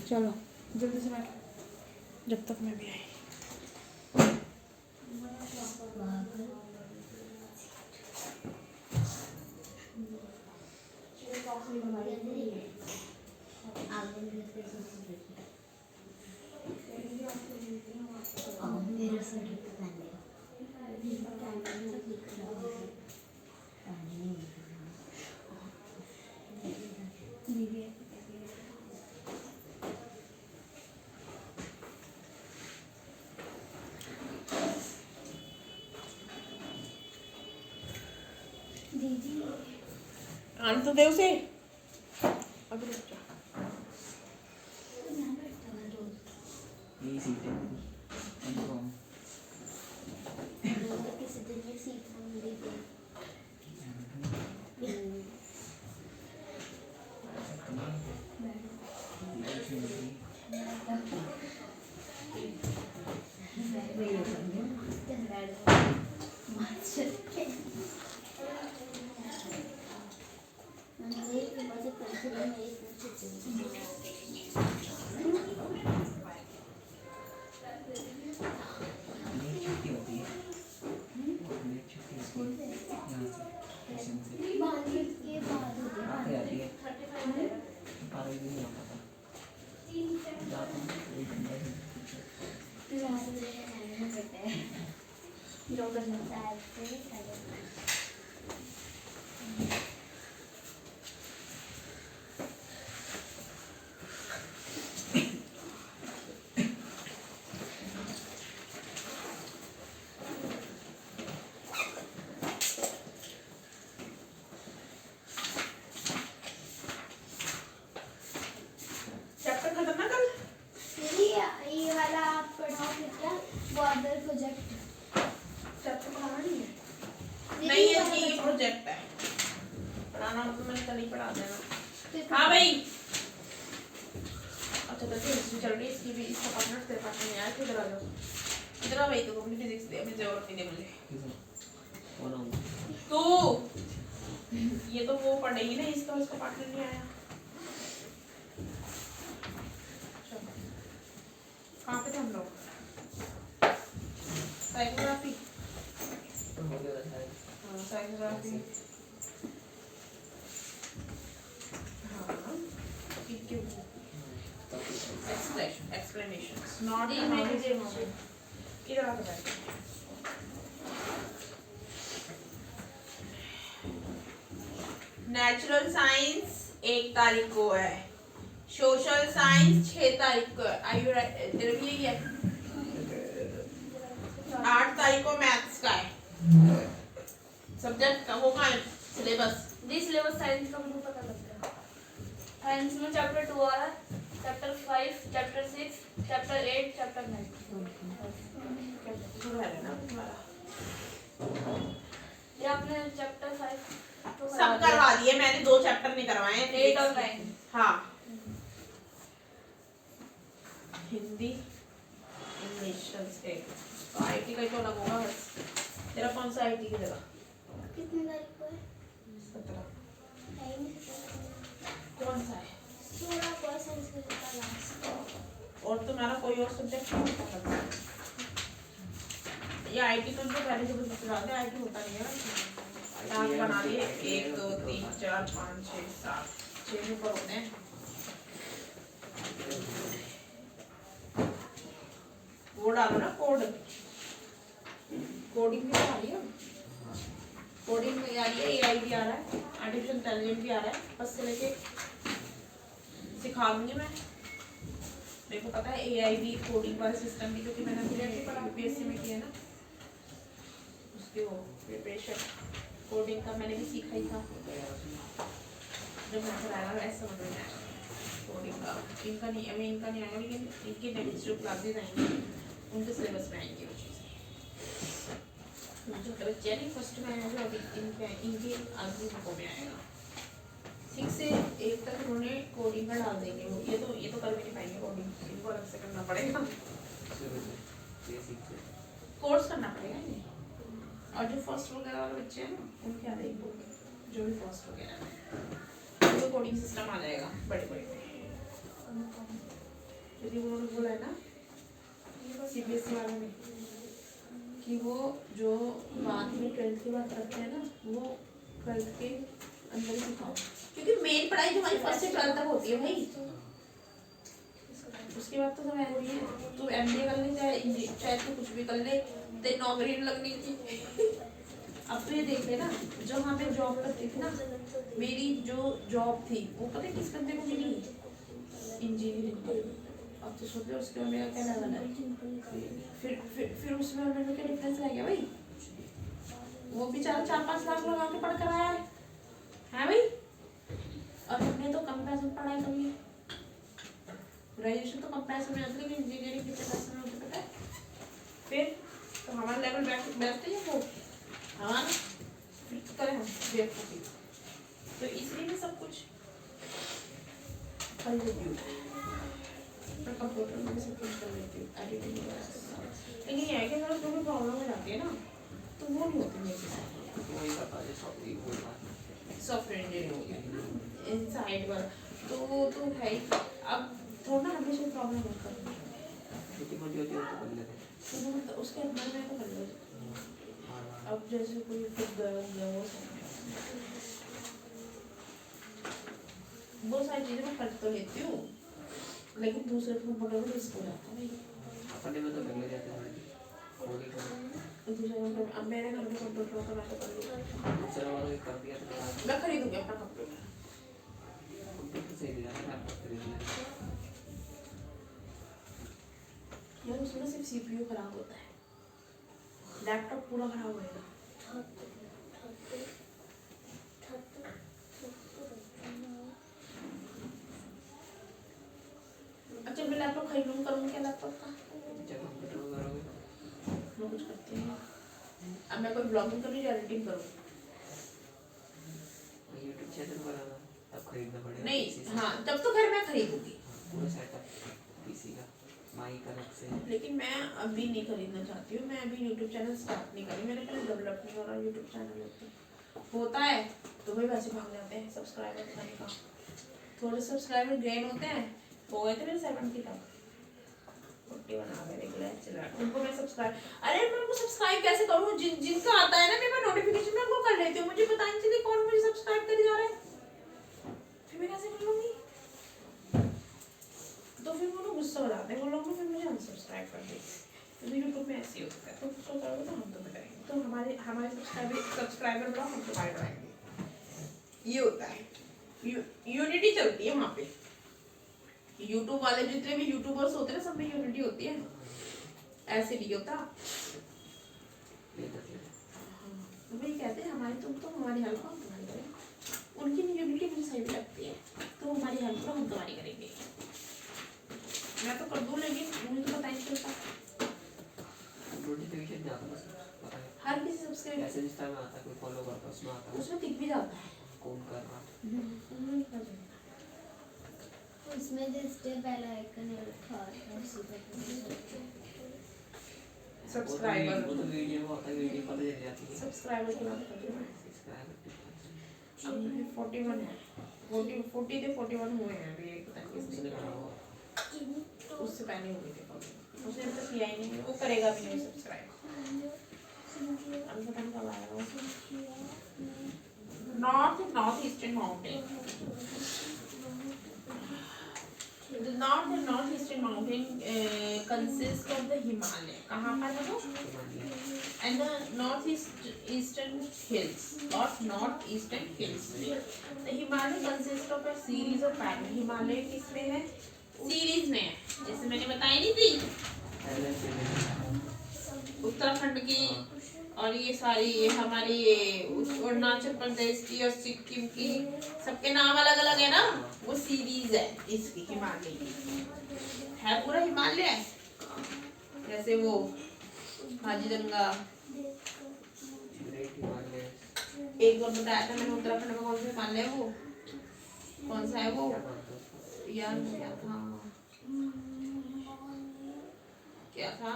चलो जल्दी से बैठो जब तक मैं भी आई। दीदी आने तो दे उसे अभी रुक जा। यही सीट है कंफर्म। किसी दिन ये सीट मिली थी। छुट्टी होती है छुट्टी होती है यहाँ से स्टेशन से आते आती है 12 बजे नहीं आ पाता जाता हूँ एक घंटा चैप्टर खत्म ना कल। ये वाला आप पढ़ाओगे क्या बॉर्डर प्रोजेक्ट चैप्टर पढ़ाना नहीं है। दीदी, नहीं ये है वाला ये बता- प्रोजेक्ट है पढ़ाना तो मैंने कल ही पढ़ा देना। फिर हाँ भाई अच्छा तो हिस्ट्री चल रही है इसकी भी इसका पार्टनर तेरे पास नहीं आया इधर आ जाओ इधर आ भाई तो अपनी फिजिक्स दे मुझे और नहीं दे मुझे कौन आऊँ तो ये तो वो पढ़ेगी ना इसका उसका पार्टनर नहीं आया। चलो कहाँ पे थे हम लोग साइकोग्राफी हो गया शायद हाँ साइकोग्राफी हाँ ठीक है explanations not analysis इधर आके बैठ नेचुरल साइंस 1 तारीख को है सोशल साइंस 6 तारीख को है आर यू राइट तेरे भी यही है 8 तारीख को मैथ्स का है सब्जेक्ट का वो कहाँ है सिलेबस सिलेबस साइंस का मुझे पता लग गया। साइंस में चैप्टर 2 आ रहा है, चैप्टर 5, चैप्टर 6, चैप्टर 8, चैप्टर 9। शुरू है ना तुम्हारा ये आपने चैप्टर 5 तो सब करवा दिए मैंने 2 चैप्टर नहीं करवाए हैं 8 और 9। हाँ हिंदी इंग्लिश संस्कृत तो आईटी का ही तो अलग होगा बस तेरा कौन सा आईटी की जगह कितनी तारीख को है 17 टाइम कौन सा है 16 को संस्कृत का लास्ट और तुम्हारा कोई और सब्जेक्ट नहीं होता ये आईटी तो उनको पहले से बता दे आईटी होता नहीं है टास्क बना लिए 1 2 3 4 5 6 7 6 ऊपर होते हैं वो डालो ना कोड कोडिंग भी आ रही है कोडिंग में आ रही है एआई भी आ रहा है आर्टिफिशियल इंटेलिजेंस भी आ रहा है बस से लेके सिखा दूंगी मैं मेरे को पता है एआई भी कोडिंग वाला सिस्टम भी क्योंकि मैंने अभी पढ़ा यूपीएससी में किया ना उसके वो प्रिपरेशन कोडिंग का मैंने भी सीखा ही था जब मैं कराया ऐसा समझ में आया कोडिंग का इनका नहीं अभी इनका नहीं आएगा लेकिन इनके नेक्स्ट जो क्लासेस आएंगे उनके सिलेबस में आएंगी वो चीज़ें जो बच्चे नहीं फर्स्ट में आएगा अभी इनके आगे को में आएगा 6 से 8 तक उन्होंने कोडिंग का डाल देंगे वो ये तो कर भी नहीं पाएंगे कोडिंग इनको अलग से करना पड़ेगा कोर्स करना पड़ेगा इन्हें और जो फर्स्ट वगैरह वाले बच्चे हैं ना उनके आ जाएंगे जो भी फर्स्ट वगैरह में तो कोडिंग सिस्टम आ जाएगा बड़े बड़े कि उन्होंने बोला है ना सीबीएसई वालों ने कि वो जो बाद में 12th के बाद करते हैं ना वो 12th के अंदर ही सिखाओ, क्योंकि मेन पढ़ाई जो हमारी 1st से 12th तक होती है भाई, उसके बाद तो सब एमबीए है। तू एमबीए कर ले चाहे तू कुछ भी कर ले, तेरी नौकरी नहीं लगनी थी। अब तो ये देख ले ना, जब वहाँ पे जॉब करती थी ना, मेरी जो जॉब थी वो पता है किस बंदे को मिली, इंजीनियरिंग। अब तो सोच लो उसके बाद मेरा क्या लेवल है, फिर उसमें और मेरे क्या डिफरेंस रह गया भाई। वो बेचारा 4-5 लाख लगा के पढ़ कर आया है भाई, और हमने तो कम पैसे में पढ़ाई कर ली। ग्रेजुएशन तो कम पैसे में आती है, लेकिन इंजीनियरिंग कितने पैसे में होती पता है। फिर तो हमारा लेवल बैठते हैं वो हमारा करें हम बेवकूफ़ी, तो इसलिए मैं सब कुछ कर लेती हूँ, मैं कंप्यूटर में भी सब कुछ कर लेती हूँ, एडिटिंग वगैरह। लेकिन ये है कि अगर कोई प्रॉब्लम हो जाती है ना तो वो नहीं होती मेरे साथ। वही बता दे सॉफ्टवेयर इंजीनियर हो गया इनसाइड वाला तो है ही। अब थोड़ा ना हमेशा प्रॉब्लम मत करो, छोटी मोटी होती है तो कर लेते तो उसके अंदर में तो कर लो। अब जैसे कोई खुद वो सारी चीज़ें मैं कर तो लेती हूँ, लेकिन दूसरे कंप्यूटर में रिस्क हो जाता है भाई। अपने में तो कर ले जाते हैं थोड़ी तो दूसरे कंप्यूटर, अब मेरे घर में कंप्यूटर होता मैं तो कर लूँगा, दूसरा वाला भी कर दिया तो मैं खरीदूँगी अपना कंप्यूटर। कंप्यूटर सही नहीं जाता है, आप खरीद लें। यार उसमें सिर्फ सीपीयू खराब होता है, लैपटॉप पूरा खराब होएगा। अच्छा मैं लैपटॉप खरीद लूँ, करूँ क्या लैपटॉप का? जब कंप्यूटर में करोगे मैं कुछ करती हूँ, अब मैं कोई ब्लॉगिंग करूँ या एडिटिंग करूँ? यूट्यूब चैनल बनाना तब खरीदना पड़ेगा नहीं हाँ तब तो घर में खरीदूंगी पूरा सेटअप पीसी का, माइक अलग से। लेकिन मैं अभी नहीं खरीदना चाहती हूँ, मैं अभी यूट्यूब चैनल स्टार्ट नहीं करी, मेरे पहले डेवलप नहीं हो रहा यूट्यूब चैनल। होता है तो भाई वैसे भाग जाते हैं सब्सक्राइबर बनाने का, थोड़े सब्सक्राइबर गेन होते हैं, हो गए थे मेरे 70 तक, 41 आ गए रेगुलर चला उनको मैं सब्सक्राइब, अरे मैं उनको सब्सक्राइब कैसे करूँ? जिनका आता है ना मेरे पास नोटिफिकेशन में उनको कर लेती हूँ, मुझे पता नहीं चली कौन मुझे सब्सक्राइब करे जा रहा है, फिर मैं कैसे कर लूँगी? तो फिर वो लोग गुस्सा हो जाते हैं, वो लोग फिर मुझे अनसब्सक्राइब कर देते हैं। तो यूट्यूब में ऐसे ही होता है, तो गुस्सा करोगे तो हम तो बताएंगे, तो हमारे सब्सक्राइबर बढ़ाओ हम तुम्हारे बढ़ाएंगे, ये होता है। यूनिटी चलती है वहाँ पे, यूट्यूब वाले जितने भी यूट्यूबर्स होते हैं सब में यूनिटी होती है, ऐसे नहीं होता। तो वही कहते हैं हमारी तुम तो हमारी हेल्प हम तुम्हारी करें, उनकी यूनिटी मुझे सही भी लगती है, तो हमारी हेल्प करो हम तुम्हारी करेंगे। मैं तो कर दूँ लेकिन मुझे तो पता नहीं चलता, नोटिफिकेशन नहीं आता बस पता है हर किसी सब्सक्राइब ऐसे इंस्टा में आता है, कोई फॉलो करता है उसमें आता है उसमें दिख भी जाता है कौन कर रहा उसमें जिसके पहला आइकन है लिखा होता है उसी पे सब्सक्राइबर वो तो वीडियो में होता है, वीडियो पता चल जाती है सब्सक्राइबर की बात कर रही हूँ मैं। सब्सक्राइबर अब मेरे 41 है, 40 से 41 हुए हैं अभी, एक पता नहीं उसने किसने करा होगा उससे पहले हो गई थी कभी, उसने अभी तक किया ही नहीं, वो करेगा भी नहीं सब्सक्राइब। अब पता नहीं कब आएगा वो। North eastern mountain, the north eastern mountain consists of the Himalaya, कहाँ पर है वो? And the northeastern hills, northeastern hills. The Himalaya consists of a series of valleys. Himalaya किसमें है? सीरीज में है, जैसे मैंने बताई नहीं थी उत्तराखंड की, और ये सारी ये हमारी ये अरुणाचल प्रदेश की और सिक्किम की, सबके नाम अलग अलग है ना, वो सीरीज है इसकी हिमालय की, है पूरा हिमालय, जैसे वो हाजीगंगा एक बार बताया था मैंने, उत्तराखंड में कौन सा हिमालय है वो, कौन सा है वो यार क्या था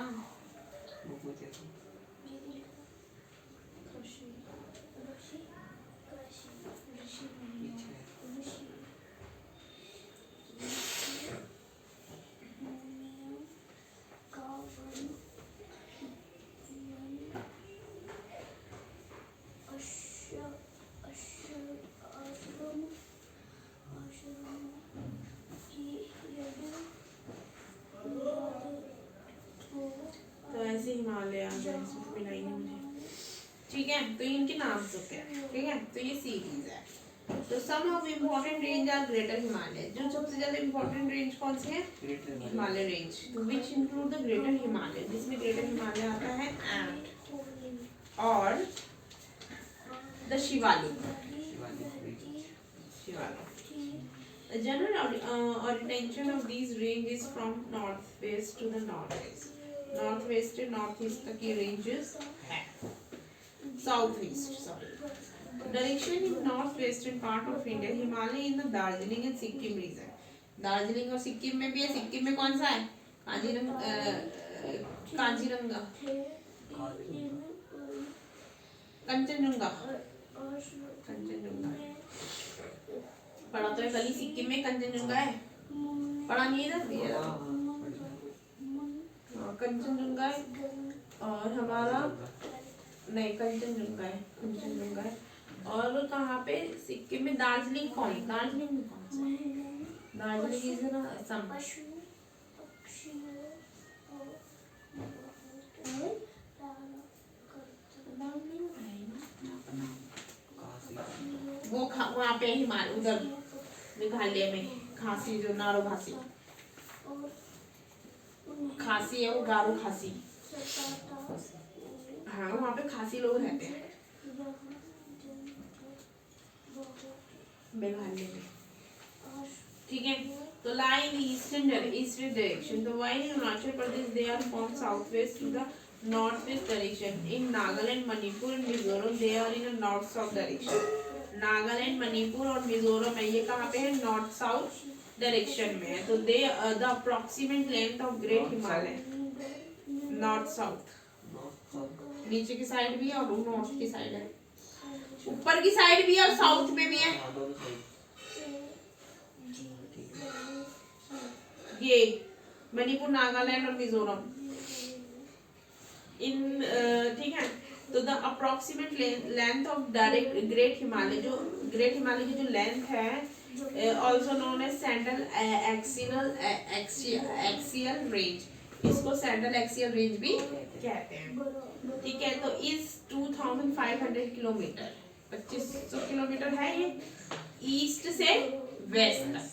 ठीक है, तो ये इनके नाम होते हैं, ठीक है। तो ये सीरीज है। तो some of important range are greater Himalaya. जो सबसे ज्यादा इम्पोर्टेंट रेंज कौन सी है? Himalaya range, which include the greater Himalaya, जिसमें ग्रेटर हिमालय आता है एंड और the Shivalik. The general orientation of these ranges from northwest to the northeast. Northwest से northeast तक ये ranges है। Southeast, sorry. Direction in northwestern part of India, Himalaya in the Darjeeling and Sikkim region. Darjeeling और सिक्किम में भी है। सिक्किम में कौन सा है? कांजीरंगा, कंचनजंगा, कंचनजंगा पढ़ा तो है कल ही। सिक्किम में कंचनजंगा है, पढ़ा नहीं है? कंचनजंगा है और हमारा नहीं, कंचनजंगा है, कंचनजंगा है। और कहाँ पे? सिक्किम में। दार्जिलिंग कौन? दार्जिलिंग में कौन सा है? दार्जिलिंग इज ना असम। वो वहाँ पे हिमालय, उधर मेघालय में खासी, जो नारो खासी, खासी है वो, गारो खासी। हाँ, वहाँ पे खासी लोग रहते हैं मेघालय में, ठीक है। तो लाई इन ईस्टर्न डायरेक्शन, तो while in Arunachal Pradesh they are from south west to the north west direction. In Nagaland, Manipur and Mizoram they are in north south direction. Nagaland, Manipur और मिजोरम है, ये कहाँ पे है? नॉर्थ साउथ डायरेक्शन में है। तो they the approximate length of great Himalaya, north south, नीचे की साइड भी है और नॉर्थ की साइड है, ऊपर की साइड भी है और साउथ में भी है। ये मणिपुर, नागालैंड और मिजोरम इन, ठीक है। तो the approximate length of direct great Himalaya, जो ग्रेट हिमालय की जो लेंथ है, also known as central axial range, इसको सेंट्रल एक्सियल रेंज भी कहते हैं, ठीक है। तो इस 2500 किलोमीटर, 2500 किलोमीटर है ये, ईस्ट से वेस्ट तक।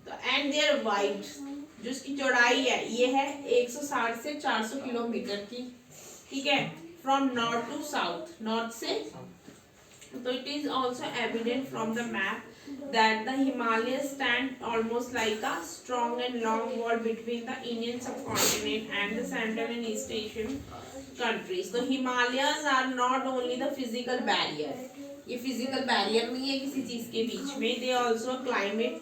तो एंड देयर वाइड, जो इसकी चौड़ाई है ये है 160 से 400 किलोमीटर की, ठीक है। From north to south, north से। तो it is also evident from the map that the Himalayas stand almost like a strong and long wall between the Indian subcontinent and the Central and East Asian countries. So Himalayas are not only the physical barrier, ये physical barrier नहीं है किसी चीज के बीच में, they also climate,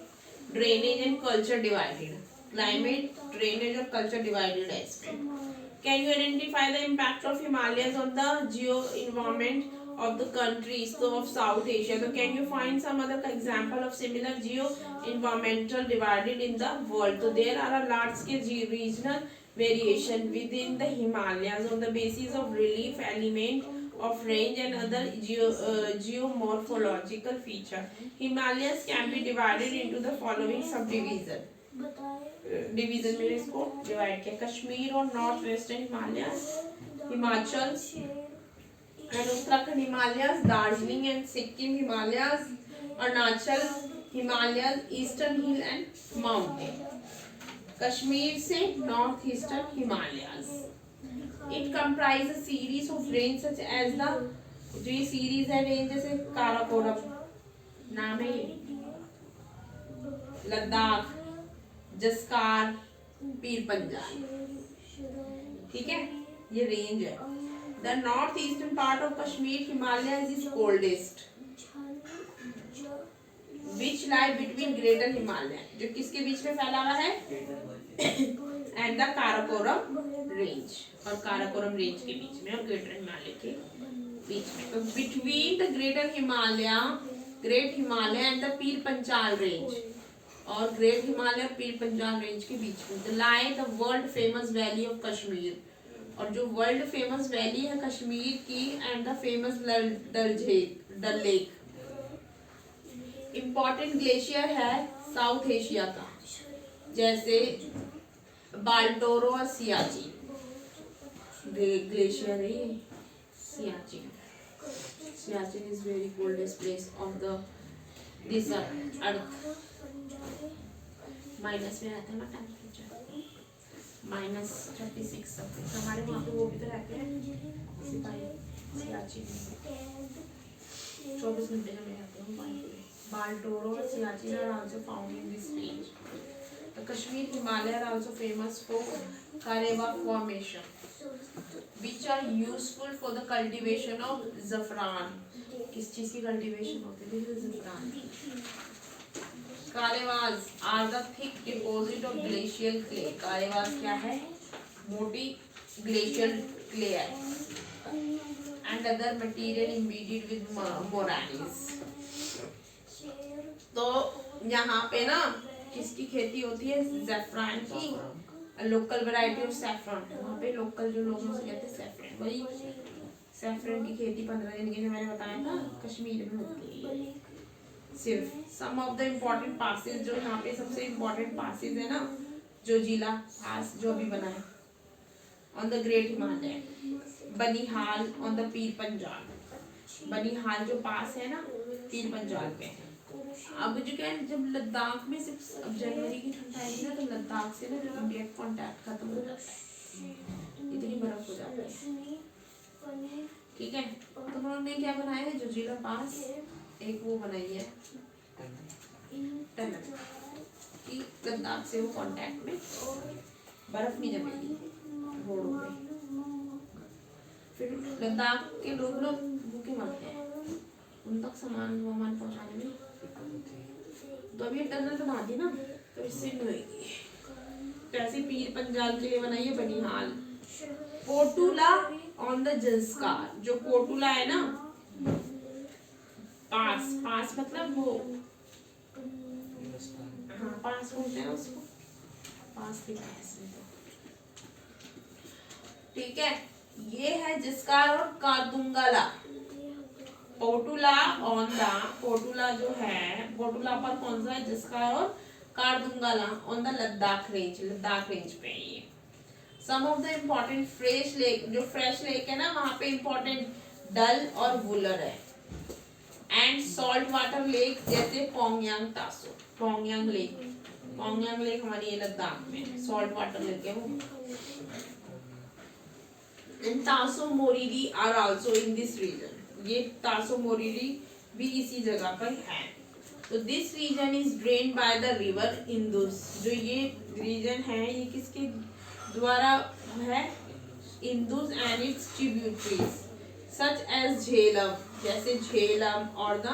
drainage and culture divided. Climate, drainage और culture divided है इसमें. Can you identify the impact of Himalayas on the geo-environment of the countries of South Asia? So can you find some other example of similar geo-environmental divided in the world? So there are a large scale regional variation within the Himalayas on the basis of relief, element of range and other geomorphological feature. Himalayas can be divided into the following subdivision. Division में इसको divide किया: कश्मीर और north western Himalayas, Himachal and Uttarakhand Himalayas, Darjeeling and Sikkim Himalayas, Arunachal Himalayas, eastern hill and mountain, Kashmir से north eastern Himalayas. It comprise a series of range such as the, जो ये series है range, जैसे काराकोरम नाम है, लद्दाख, जस्कार, पीर पंजाल, ठीक है, ये रेंज है। The north eastern part of Kashmir Himalaya is coldest, which lie between greater Himalaya, जो किसके बीच में फैला हुआ है, एंड द काराकोरम रेंज, और काराकोरम रेंज के बीच में और ग्रेटर हिमालय के बीच में। तो between the great Himalaya and the Pir Panjal range, और ग्रेट हिमालय और पीर पंजाल रेंज के बीच में lie the world famous valley of Kashmir, और जो वर्ल्ड फेमस वैली है कश्मीर की, and the famous Dal lake. Important glacier है साउथ एशिया का, जैसे बाल्टोरो और सियाचिन ग्लेशियर है, Siachen. Siachen is very coldest place of the this earth. Minus में रहता है ना टेम्परेचर, -36 समथिंग। हमारे वहाँ पे वो भी तो रहते हैं सिपाही सियाचिन में, 24 घंटे में रहते हैं। बाल्टोरो और Siachen are also found in this range. The Kashmir Himalaya are also famous for Karewa formation, which are useful for the cultivation of saffron. किस चीज़ की cultivation होती है? saffron. Karevas are the thick deposit of glacial clay. Karevas क्या है? मोटी glacial clay है, and other material embedded with moraines. तो यहाँ पे ना किसकी खेती होती है? सैफरन की, लोकल वैरायटी ऑफ सैफरन। वहाँ पे लोकल जो लोग उसे कहते हैं सैफरन, वही सैफरन की खेती 15 दिन की जो मैंने बताया था कश्मीर में होती है। सिर्फ सम ऑफ द इम्पोर्टेंट पासेस, जो यहाँ पे सबसे इम्पोर्टेंट पासेस है ना, जो जिला पास जो भी बना है on the great Himalaya, Banihal on the Pir Panjal. Banihal जो पास है ना पीर पंजाल पे। अब जो क्या जब लद्दाख में सिर्फ अब जनवरी की ठंड आएगी ना, तो लद्दाख से ना इंडिया कॉन्टैक्ट खत्म हो जाता है, इतनी बर्फ हो जाती है। ठीक है, तो हम लोग ने क्या बनाया है? जो जिला पास एक वो बनाई है टनल कि लद्दाख से वो कांटेक्ट में बर्फ नहीं जमेगी रोडों पे। फिर लद्दाख के लोग भूखे मरते हैं उन तक सामान पहुंचाने में। तो अभी टनल बना दी ना, तो इससे नहीं होगी। तो ऐसे पीर पंजाल के लिए बनाई है बनिहाल। पोटुला ऑन द जंस्कार, जो पोटुला है ना पास मतलब वो, हाँ पास बोलते हैं उसको, पास लिखा है इसमें तो। ठीक है, ये है जिस्कार और कारदुंगला। पोटुला ऑन द, पोटुला जो है पोटुला पर कौन सा है? जिस्कार और Khardungla on the Ladakh range पे ये। Some of the important fresh lake, जो फ्रेश लेक है ना वहाँ पे इम्पोर्टेंट डल और वुलर है, एंड सॉल्ट वाटर लेक जैसे पोंगयांग तासो। पोंगयांग लेक हमारी ये लद्दाख में सॉल्ट वाटर लेक है वो। And Tso Moriri are also in this region, ये तासो मोरिरी भी इसी जगह पर है। तो this region is drained by the river Indus. जो ये रीजन है ये किसके द्वारा है? Indus and its tributaries such as Jhelum, जैसे झेलम और the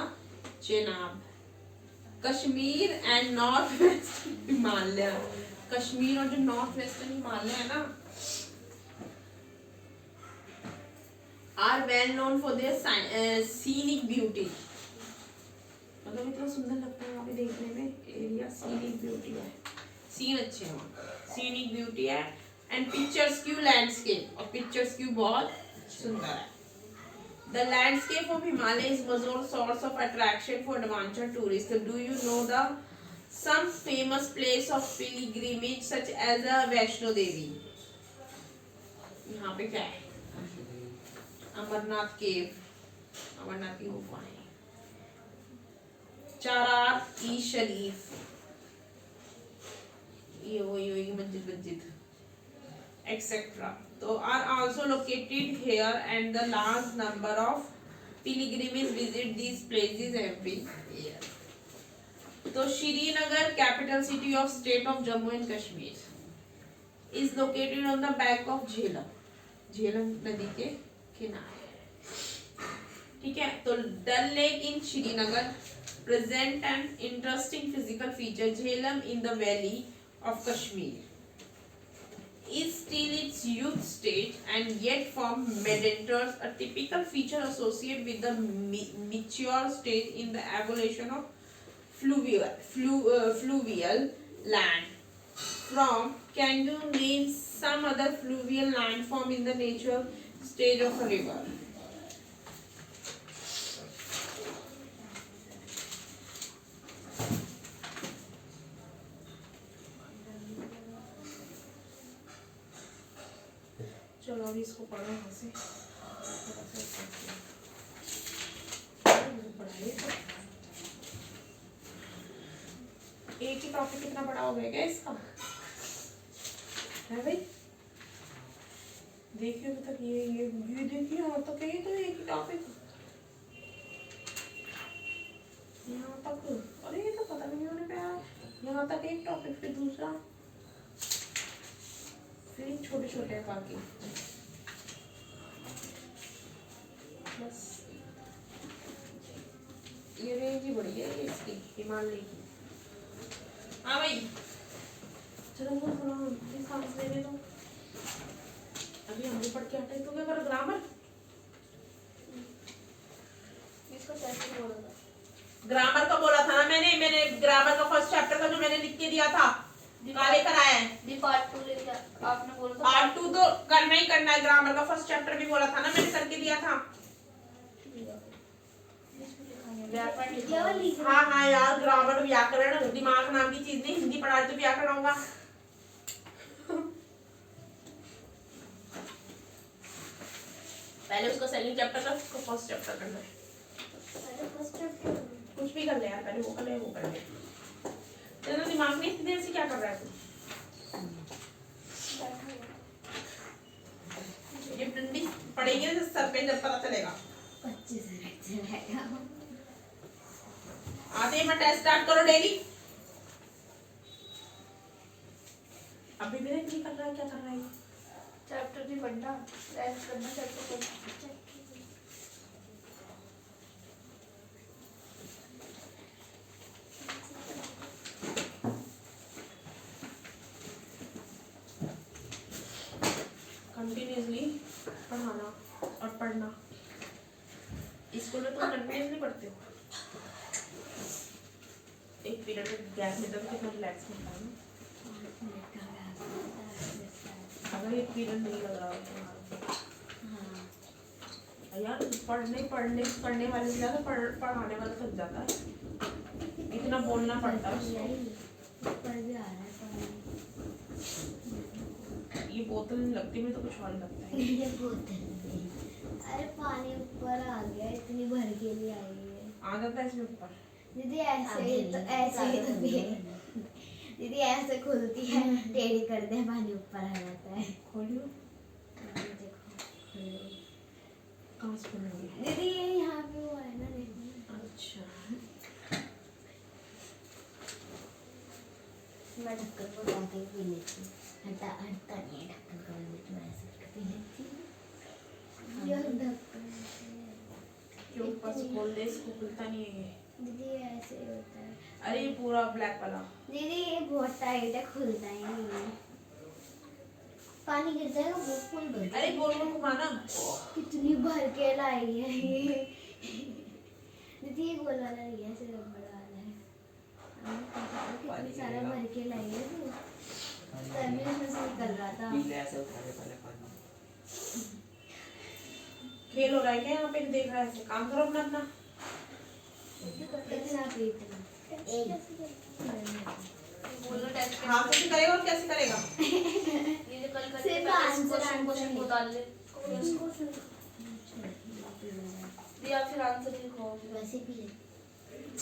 Chenab. Kashmir and north west Himalaya, Kashmir और जो नॉर्थ वेस्टर्न हिमालय है ना are well known for their scenic beauty. मतलब इतना सुंदर लगता है वहाँ पे देखने में एरिया, सीनिक ब्यूटी है, सीन अच्छे हैं वहाँ, सीनिक ब्यूटी है एंड पिक्चर्सक्यू लैंडस्केप, और पिक्चर्सक्यू बहुत सुंदर है। The landscape of Himalaya is one source of attraction for adventure tourists. So do you know the some famous place of pilgrimage such as Vaishno Devi? यहाँ पे क्या है? अमरनाथ केव, अमरनाथ की गुफा है। चारार ई शरीफ, ये वही मस्जिद etc. So are also located here, and the large number of pilgrims visit these places every year. So Srinagar, capital city of state of Jammu and Kashmir, is located on the bank of Jhelum नदी के किनारे। ठीक है, तो Dal lake in Srinagar present an interesting physical feature. Jhelum in the valley of Kashmir is still its youth stage and yet form meanders, a typical feature associated with the mature stage in the evolution of fluvial land. From, can you name some other fluvial landform in the natural stage of a river? चलो अभी इसको पढ़ो यहाँ से। है एक ही topic कितना बड़ा हो गया क्या इसका है भाई। देखिए अभी तक ये देखिए यहाँ तक है तो एक ही टॉपिक यहाँ तक। अरे ये तो पता भी नहीं होने पे यार यहाँ तक एक टॉपिक फिर दूसरा फिर छोटे छोटे बाकी बस। ये रेंज ही बड़ी है ये इसकी हिमालय की। हाँ भाई चलो वो थोड़ा मुझे सांस लेने दो। अभी हम भी पढ़ के हटे तो क्या करो ग्रामर इसको कैसे बोला था? ग्रामर का बोला था ना मैंने ग्रामर का फर्स्ट चैप्टर का जो मैंने लिख के दिया था कहाँ लेकर आया है। दी पार्ट 2 लेके आपने बोला था पार्ट 2 तो करना ही करना है। ग्रामर का फर्स्ट चैप्टर भी बोला था ना मैंने करके दिया था। व्याकरण लिखा केवल हुआ। लिख हाँ हाँ यार ग्रामर व्याकरण दिमाग नाम की चीज नहीं। हिंदी पढ़ा तो व्याकरण होगा। पहले उसका सेकंड चैप्टर का उसका फर्स्ट चैप्टर करना है। पहले फर्स्ट चैप्टर कुछ भी कर ले यार पहले वो कर ले वो कर ले। तेरा दिमाग में इतनी देर से क्या कर रहा है तू। ये डंडी पड़ेगी ना सर पे जब पता चलेगा। 25 मिनट चलेगा। आते ही मैं टेस्ट स्टार्ट करो डेली। अभी भी नहीं कर रहा है क्या कर रहा है। चैप्टर भी पढ़ना टेस्ट करना चैप्टर पढ़ना। कंटिन्यूअसली पढ़ाना और पढ़ना। स्कूल में तुम कंटिन्यूअसली पढ़ते हो। एक पीरियड में गैप मिलता है तो कितना रिलैक्स मिलता है ना। अगर एक पीरियड नहीं लग रहा हो तुम्हारा यार पढ़ने पढ़ने वाले से ज़्यादा पढ़ाने वाला थक जाता है। इतना बोलना पड़ता है उसको। ऊपर भी आ रहा है पानी। ये बोतल नहीं लगती मुझे तो कुछ और लगता है। ये बोतल नहीं। अरे पानी ऊपर आ गया इतनी भर के लिए आई है। आ जाता है इसमें ऊपर। दीदी ऐसे ही तो दीदी ऐसे खुलती है टेढ़ी कर दे पानी ऊपर आ जाता है। खोलियो देखो कहाँ से खोलेंगे। दीदी ये यहाँ पे वो है ना देखो। अच्छा मैं ढक्कन को डालते ही पी लेती हूँ। हटता नहीं है ढक्कन का मैं ऐसे करके पी लेती हूँ। यह ढक्कन क्यों ऊपर से खोल दे इसको खुलता नहीं है ये। दीदी ऐसे ही होता है। अरे ये पूरा ब्लैक वाला। दीदी ये बहुत टाइट है खुलता ही नहीं है। पानी गिर जाएगा वो फुल भर अरे गोल गोल घुमाना। कितनी भर के लाई है ये। दीदी ये गोल वाला नहीं है ऐसे रबड़ वाला है। कितनी सारा भर के लाई है तू। तभी उसमें से निकल रहा था। पीले ऐसे उठा के पहले पानी। खेल हो रहा है क्या यहाँ पे देख रहा है ऐसे। काम करो अपना अपना। कितना पीते बोलो टेस्ट हाथ से करेगा और कैसे करेगा। ये जो कल करके सिर्फ क्वेश्चन को डाल ले या फिर आंसर लिखो। वैसे भी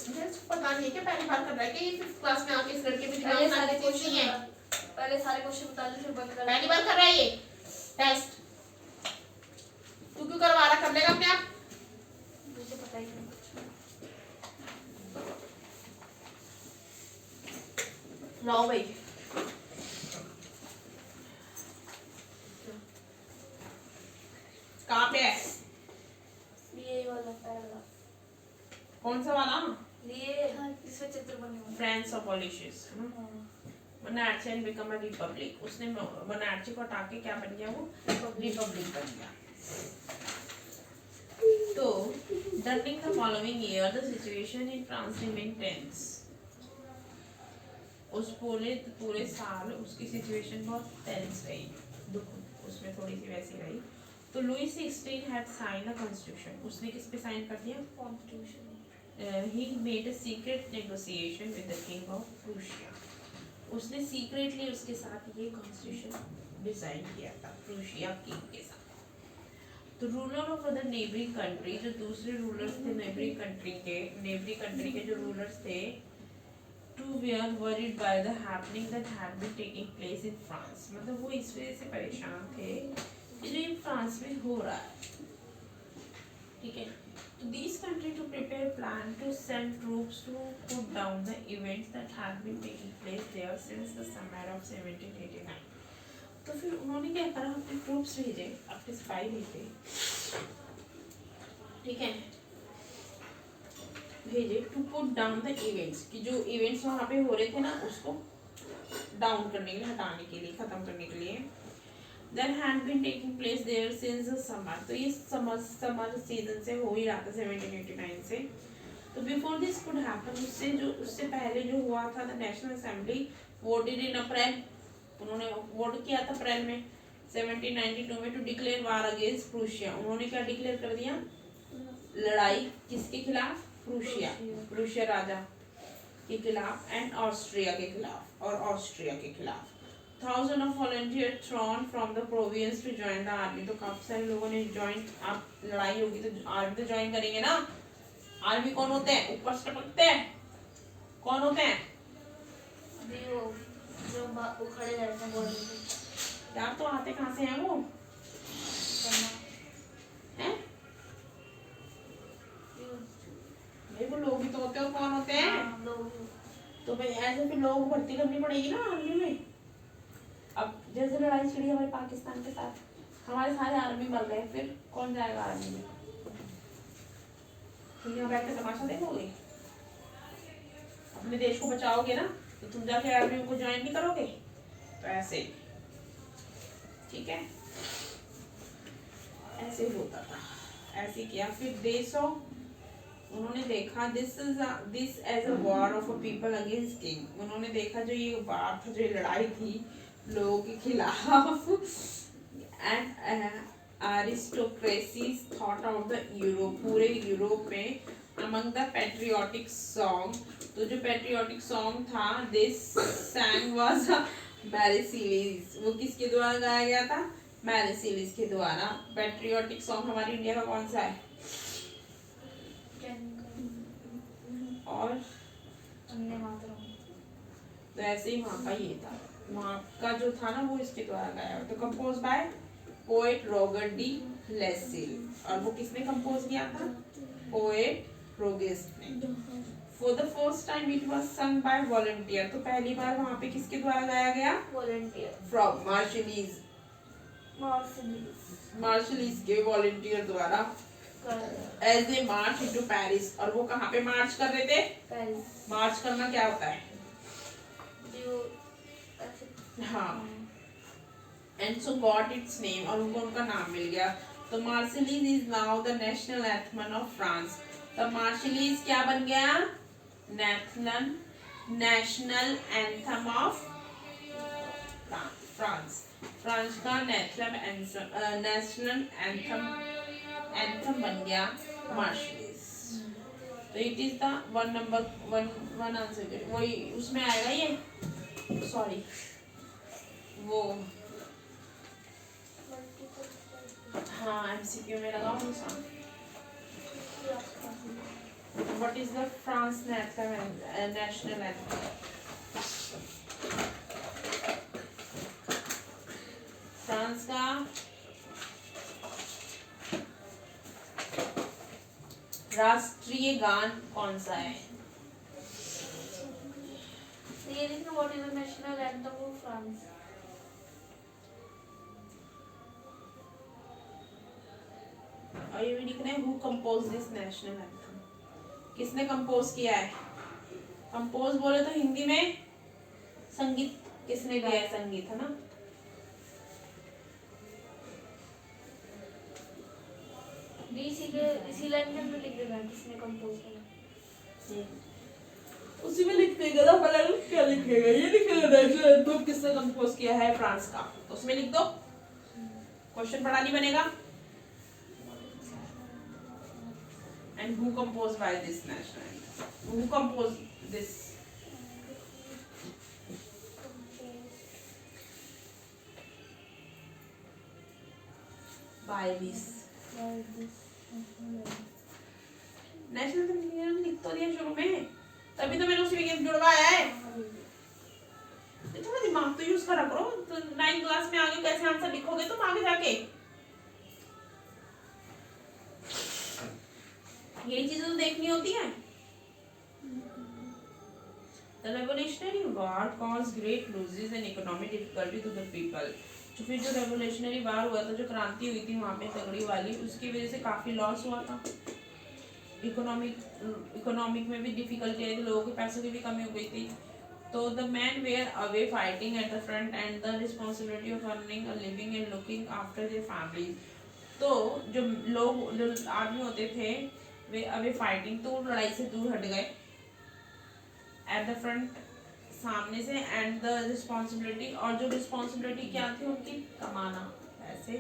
मुझे पता नहीं है क्या पहली बार कर रहा है कि ये 5th क्लास में आके इस लड़के पे पहले दिमाग सारे नाम की चीज नहीं है। क्वेश्चन पहले सारे क्वेश्चन बता ले फिर बंद कर। पहली बार कर रहा है ये टेस्ट। तू क्यों करवा रहा कर लेगा अपने आप। मुझे पता ही नहीं। लाओ भाई। कहाँ पे है ये वाला पहला कौन सा वाला। ये इसमें चित्र बने हुए फ्रांस ऑफ पॉलिशियस हैं। Monarchy and become a republic. उसने मोनार्ची को हटा के क्या बन गया वो रिपब्लिक बन गया। तो during the following year the situation in France remained tense। उस पूरे साल उसकी सिचुएशन बहुत टेंस रही। दुख उसमें थोड़ी सी वैसी रही। तो Louis 16 had signed a constitution। उसने किस पे साइन कर दिया। Constitution. He made a secret negotiation with the king of Prussia। उसने secretly उसके साथ ये कॉन्स्टिट्यूशन डिजाइन किया था प्रूशिया किंग के साथ। तो ruler of other neighbouring country, जो दूसरे रूलर्स थे नेबरिंग कंट्री के जो रूलर्स थे, too were worried by the happening that had been taking place in France, मतलब वो इस वजह से परेशान थे कि जो ये फ्रांस में हो रहा है, ठीक है। तो these countries to prepare plan to send troops to put down the events that had been taking place there since the summer of 1789। तो फिर उन्होंने क्या करा, अपने ट्रूप्स भेजे, अपने सिपाही भेजे, ठीक है, भेजे to put down the events, कि जो इवेंट्स वहाँ पे हो रहे थे ना उसको डाउन करने के लिए, हटाने के लिए, खत्म करने के लिए। That had been taking place there since the summer, तो ये समर सीजन से हो ही रहा था 1789 से। तो बिफोर दिस कुड हैपन, उससे पहले जो हुआ था, the national assembly voted in April, उन्होंने वोट किया था अप्रैल में 1792 में, to declare war against Prussia. उन्होंने क्या डिक्लेयर कर दिया, लड़ाई किसके खिलाफ, प्रूशिया राजा के खिलाफ एंड ऑस्ट्रिया के खिलाफ, और ऑस्ट्रिया के खिलाफ। Thousand of volunteer throng from the province to join the army, तो काफी सारे लोगों ने ज्वाइन, अब लड़ाई होगी तो आर्मी तो ज्वाइन करेंगे ना। आर्मी कौन होते हैं, ऊपर से टपकते हैं, कौन होते हैं, अभी वो जो खड़े रहते हैं बॉर्डर पे। यार तो आते कहाँ से हैं वो, हैं भाई, वो लोग ही तो होते हैं, कौन होते हैं, तो भाई ऐसे फिर लोग भर्ती करनी पड़ेगी ना आर्मी में। अब जैसे लड़ाई छिड़ी हमारे पाकिस्तान के साथ, हमारे सारे आर्मी मर गए, फिर कौन जाएगा आर्मी में, तुम यहाँ बैठ के तमाशा देखोगे, अपने देश को बचाओगे ना, तो तुम जाके आर्मी को ज्वाइन नहीं करोगे, तो ऐसे, ठीक है, ऐसे होता था, ऐसे किया। फिर देशों उन्होंने देखा this as a war of a people against king, उन्होंने देखा जो ये वार था, जो ये लड़ाई थी लोगों के खिलाफ, एंड अरिस्टोक्रेसीज थॉट आउट द यूरोप, पूरे यूरोप में, अमंग द पैट्रियोटिक सॉन्ग, तो जो पैट्रियोटिक सॉन्ग था, दिस सैंग वाज मैरिसिलीज, वो किसके द्वारा गाया गया था, मैरिसिलीज के द्वारा। पैट्रियोटिक सॉन्ग हमारी इंडिया का कौन सा है, और तो ऐसे ही वहाँ का ये था, वहाँ का जो था ना वो इसके द्वारा गाया, तो compose by poet Rouget de Lisle, और वो किसने कंपोज किया था, पोएट रोगेस्ट ने। For the first time it was sung by volunteer, तो पहली बार वहाँ पे किसके द्वारा गाया गया, वॉलंटियर, फ्रॉम मार्शलीज के वॉलंटियर द्वारा, as they march into Paris, और वो कहाँ पे मार्च कर रहे थे, पेरिस, मार्च करना क्या होता है, हाँ, and so got its name, और उनको उनका नाम मिल गया। तो Marseillaise is now the national anthem of France, तो मार्शलीज क्या बन गया, national anthem of France, France का नेशनल एंथम बन गया मार्शलीज। तो it is the one answer, वही उसमें आएगा ये, सॉरी वो, हाँ एमसीक्यू में लगाओ ना, what is the France national anthem, France का राष्ट्रीय गान कौन सा है, ये देखना, what is the national anthem of France, और ये भी लिखना है who compose this national anthem, किसने कंपोज किया है, कंपोज बोले तो हिंदी में संगीत, किसने गाया है, संगीत है ना, इसी लाइन में लिख देना किसने कंपोज किया, उसी में लिख देगा ना, पहले क्या लिखेगा, ये लिखेगा नेशनल एंथम किसने कंपोज किया है फ्रांस का, तो उसमें लिख दो, क्वेश्चन बड़ा नहीं बनेगा। And who composed by this national anthem? Who composed this? By this national certificate लिख तो दिया शुरू में, तभी तो मैंने उसी में जुड़वाया है। थोड़ा दिमाग तो यूज करा करो। तो 9th क्लास में आगे कैसे आंसर लिखोगे तुम आगे जाके? ये चीजें तो देखनी होती है। The Revolutionary War caused great losses and economic difficulty to the people. तो फिर जो रेवोल्यूशनरी वार हुआ था, जो क्रांति हुई थी वहाँ पे तगड़ी वाली, उसकी वजह से काफी लॉस हुआ था। इकोनॉमिक में भी डिफिकल्टी आई थी, लोगों के पैसों की भी कमी हो गई थी। तो the man were away fighting at the front and the responsibility of earning a living and looking after their families. तो जो लोग, जो आदमी होते थे, वे अवे फाइटिंग, तो लड़ाई से दूर हट गए। एट द फ्रंट, सामने से, एंड द रिस्पॉन्सिबिलिटी, और जो रिस्पॉन्सिबिलिटी क्या थी उनकी, कमाना पैसे,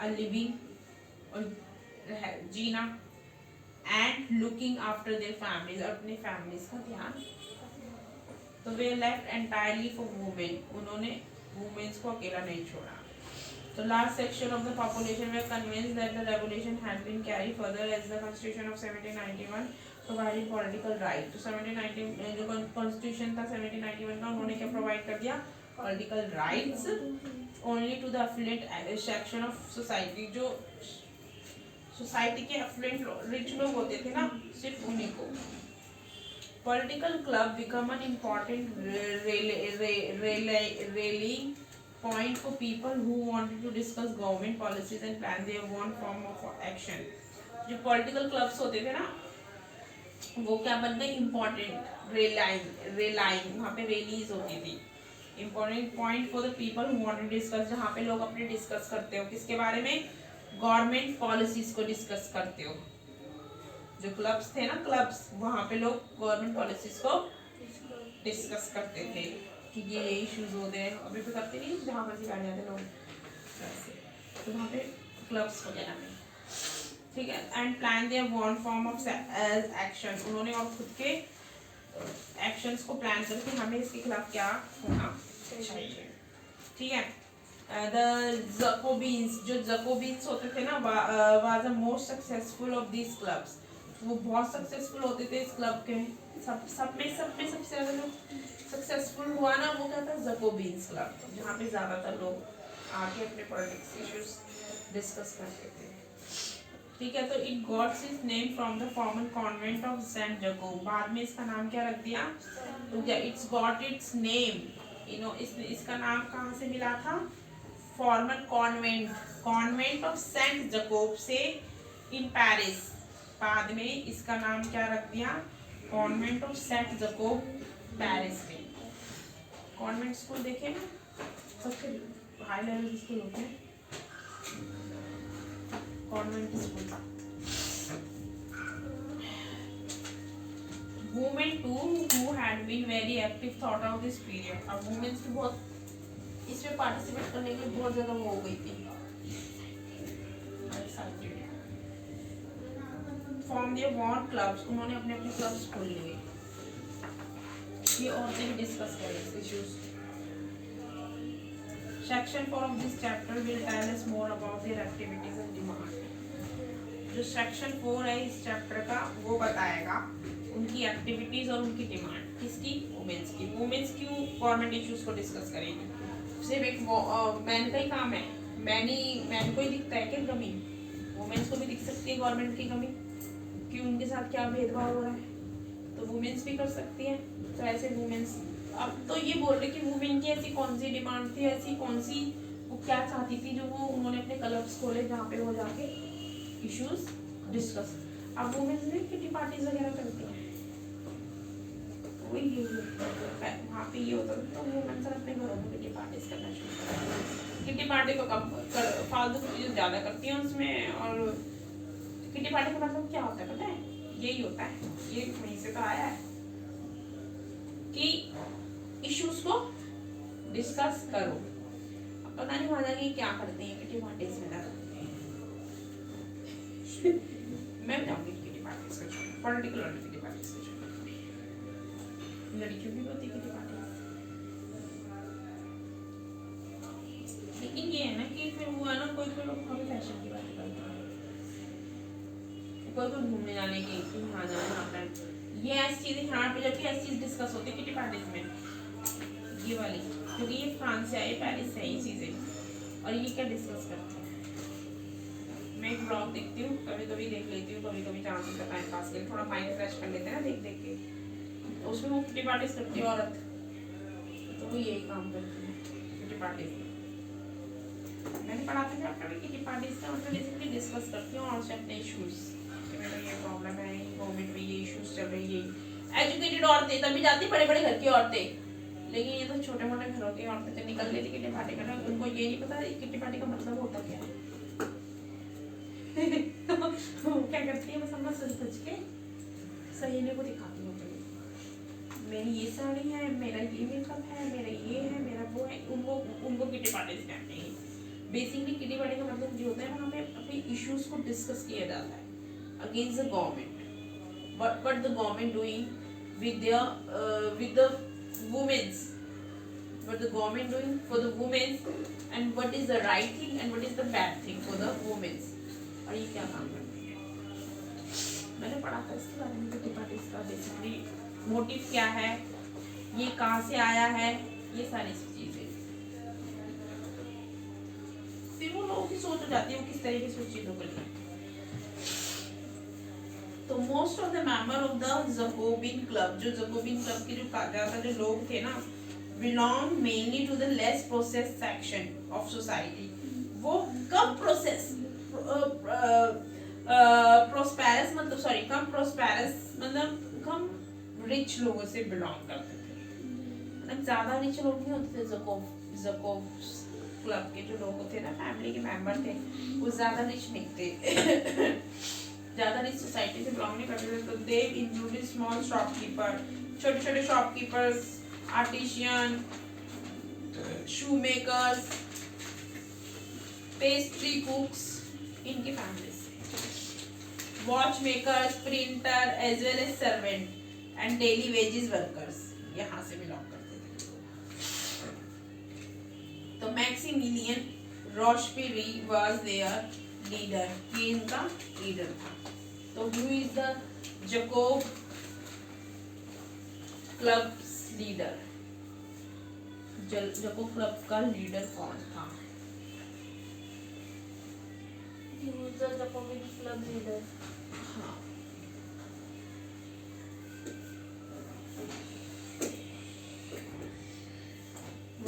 अ लिविंग, और जीना, and looking after their families, और अपने फैमिलीज का ध्यान। तो वे लेफ्ट एंटायरली फॉर वुमेन, उन्होंने वुमेन्स को अकेला नहीं छोड़ा। The last section of the population were convinced that the revolution had been carried further as the Constitution of 1791 provided political right. तो 1790 जो Constitution था 1791 का, उन्होंने क्या प्रोवाइड कर दिया? Political rights only to the affluent section of society। जो society के affluent रिच लोग होते थे ना, सिर्फ उन्हीं को। Political club become an important rallying point for people who wanted to discuss government policies and plan their own form of action। जो political clubs होते थे ना, वो क्या बन गए? important rallying, वहाँ पे rallies होती थी। important point for the people who wanted to discuss, जहाँ पे लोग अपने discuss करते हो किसके बारे में? government policies को discuss करते हो। जो clubs थे ना, clubs, वहाँ पे लोग government policies को discuss करते थे कि ये इश्यूज होते हैं। अभी भी करते नहीं, जहाँ मर्जी बैठ जाते लोग वैसे, तो वहाँ पे क्लब्स वगैरह में, ठीक है। And plan their one form of action, उन्होंने और खुद के एक्शंस को प्लान करके हमें इसके खिलाफ क्या होना चाहिए, ठीक है। द जकोबिन्स, जो जकोबिन्स होते थे ना, was the most successful of these clubs. वो बहुत सक्सेसफुल होते थे इस क्लब के। सब में सबसे ज़्यादा जो सक्सेसफुल हुआ ना, वो क्या था? जकोबिन्स क्लब, जहाँ पे ज़्यादातर लोग आके अपने पॉलिटिक्स इश्यूज डिस्कस करते थे, ठीक है। तो it got its name from the former convent of saint Jacob. बाद में इसका नाम क्या रख दिया? तो क्या इट्स गॉट इट्स नेम, इसका नाम कहाँ से मिला था? Farmer convent of saint Jacob से इन पेरिस। बाद में इसका नाम क्या रख दिया? Convent of saint Jacob, Paris में। कॉन्वेंट स्कूल देखे ना, सबसे हाई लेवल स्कूल होते हैं, कॉन्वेंट स्कूल था। Women too who had been very active thought out this period. अब वुमेन्स भी बहुत इसमें पार्टिसिपेट करने के लिए बहुत ज़्यादा वो हो गई थी, फॉर्म देयर वॉन क्लब्स, उन्होंने अपने अपने क्लब्स खोल लिए। ये औरतें भी डिस्कस करें issues. Section 4 of this chapter will tell us more about their activities and demand. जो सेक्शन 4 है इस चैप्टर का, वो बताएगा उनकी एक्टिविटीज और उनकी डिमांड। किसकी? वुमेन्स की। वुमेन्स क्यों गवर्नमेंट इश्यूज को डिस्कस करेगी? सिर्फ एक मैन का ही काम है? मैन को ही दिखता है क्या कमी? वुमेन्स को भी दिख सकती है गवर्नमेंट की कमी, कि उनके साथ क्या भेदभाव हो रहा है, तो वुमेन्स भी कर सकती हैं। तो ऐसे वुमेन्स, अब तो ये बोल रहे कि वुमेन की ऐसी कौन सी डिमांड थी, ऐसी कौन सी वो क्या चाहती थी, जो वो उन्होंने अपने क्लब्स खोले जहाँ पे वो जाके इश्यूज डिस्कस। अब वुमेन्स में किटी पार्टीज वगैरह करती हैं, वही वहाँ पे ये होता था। तो वुमेन्स अपने घरों में किटी पार्टीज करना शुरू कर। किटी पार्टी तो कम फालतू चीज़ें ज़्यादा करती हैं उसमें। और किटी पार्टी का मतलब क्या होता है पता है? यही होता है, ये वहीं से तो आया है कि इश्यूज को डिस्कस करो। अब पता नहीं वहां जाके क्या करते हैं किटी पार्टीज में जाकर। मैं बताऊंगी किटी पार्टीज का, पॉलिटिकल और किटी पार्टीज का। लड़कियों भी होती किटी पार्टीज, लेकिन ये है ना कि फिर वो है ना, कोई लोग फैशन की बात करते हैं। कोई कोई घूमने जाने की कि यहाँ जाना यहाँ पर, ये ऐसी चीज़ें यहाँ पे जबकि ऐसी चीज़ डिस्कस होती है किटी पार्टीज में, ये वाली, क्योंकि ये फ्रांस से आई, पेरिस से आई चीज़ें, और ये क्या डिस्कस करते हैं। मैं एक ब्लॉग देखती हूँ, कभी कभी देख लेती हूँ, कभी कभी चांस का टाइम पास के लिए, थोड़ा माइंड फ्रेश कर लेते हैं ना देख देख के, तो उसमें वो किटी पार्टीज करती है औरत, तो वो यही काम करती है किटी पार्टीज। मैंने पढ़ा था चैप्टर में किटी पार्टीज का मतलब बेसिकली डिस्कस करती हूँ और से अपने इश्यूज, कि मेरा ये प्रॉब्लम है, गवर्नमेंट में ये इश्यूज चल रही है। एजुकेटेड औरतें तभी जाती, बड़े बड़े घर की औरतें, लेकिन ये तो छोटे मोटे घरों की औरतें तो निकल लेती किटी पार्टी करना, उनको ये नहीं पता किटी पार्टी का मतलब होता क्या है। तो क्या करती है, बस अपना सच के सहेलियों को दिखाती हूँ, मेरी ये साड़ी है, मेरा ये मेकअप है, मेरा ये है, मेरा वो है, उनको उनको किटी पार्टी कहते हैं। बेसिकली किटी पार्टी का मतलब जो होता है वहाँ पे अपने इश्यूज को डिस्कस किया जाता है against the government, what the government doing with the women's, what the government doing for the women's, and what is the right thing and what is the bad thing for the women's, और ये क्या काम करती है। मैंने पढ़ा था इसके बारे में किटी पार्टीज का बेसिकली मोटिव क्या है, ये कहाँ से आया है, ये सारी चीजें, फिर वो लोगों की सोच हो जाती है वो किस तरीके से उस चीजों को लेते। तो most of the member of the Jacobin club, जो जकोबिन क्लब के जो ज्यादातर जो लोग थे ना, belong mainly to the less process section of society. वो कम प्रोसेस प्रोस्पेरस मतलब सॉरी कम प्रोस्पेरस मतलब कम रिच लोगों से बिलोंग करते थे, मतलब ज्यादा रिच लोग नहीं होते थे। जकोब क्लब के जो लोग थे ना, फैमिली के मेंबर थे, वो ज्यादा रिच नहीं थे, ज्यादा रिच सोसाइटी से बिलोंग नहीं करते थे। तो दे इंक्लूडेड स्मॉल शॉपकीपर, छोटे छोटे shopkeepers, artisan, shoe makers, pastry cooks, इनकी फैमिली से, watch makers, printer as well as servant and daily wages workers, यहाँ से बिलोंग करते थे। तो Maximilien Robespierre was their leader, ये इनका लीडर था। तो who is the Jacob club leader, Jacob club का लीडर कौन था? He was the Jacobin club leader. हाँ,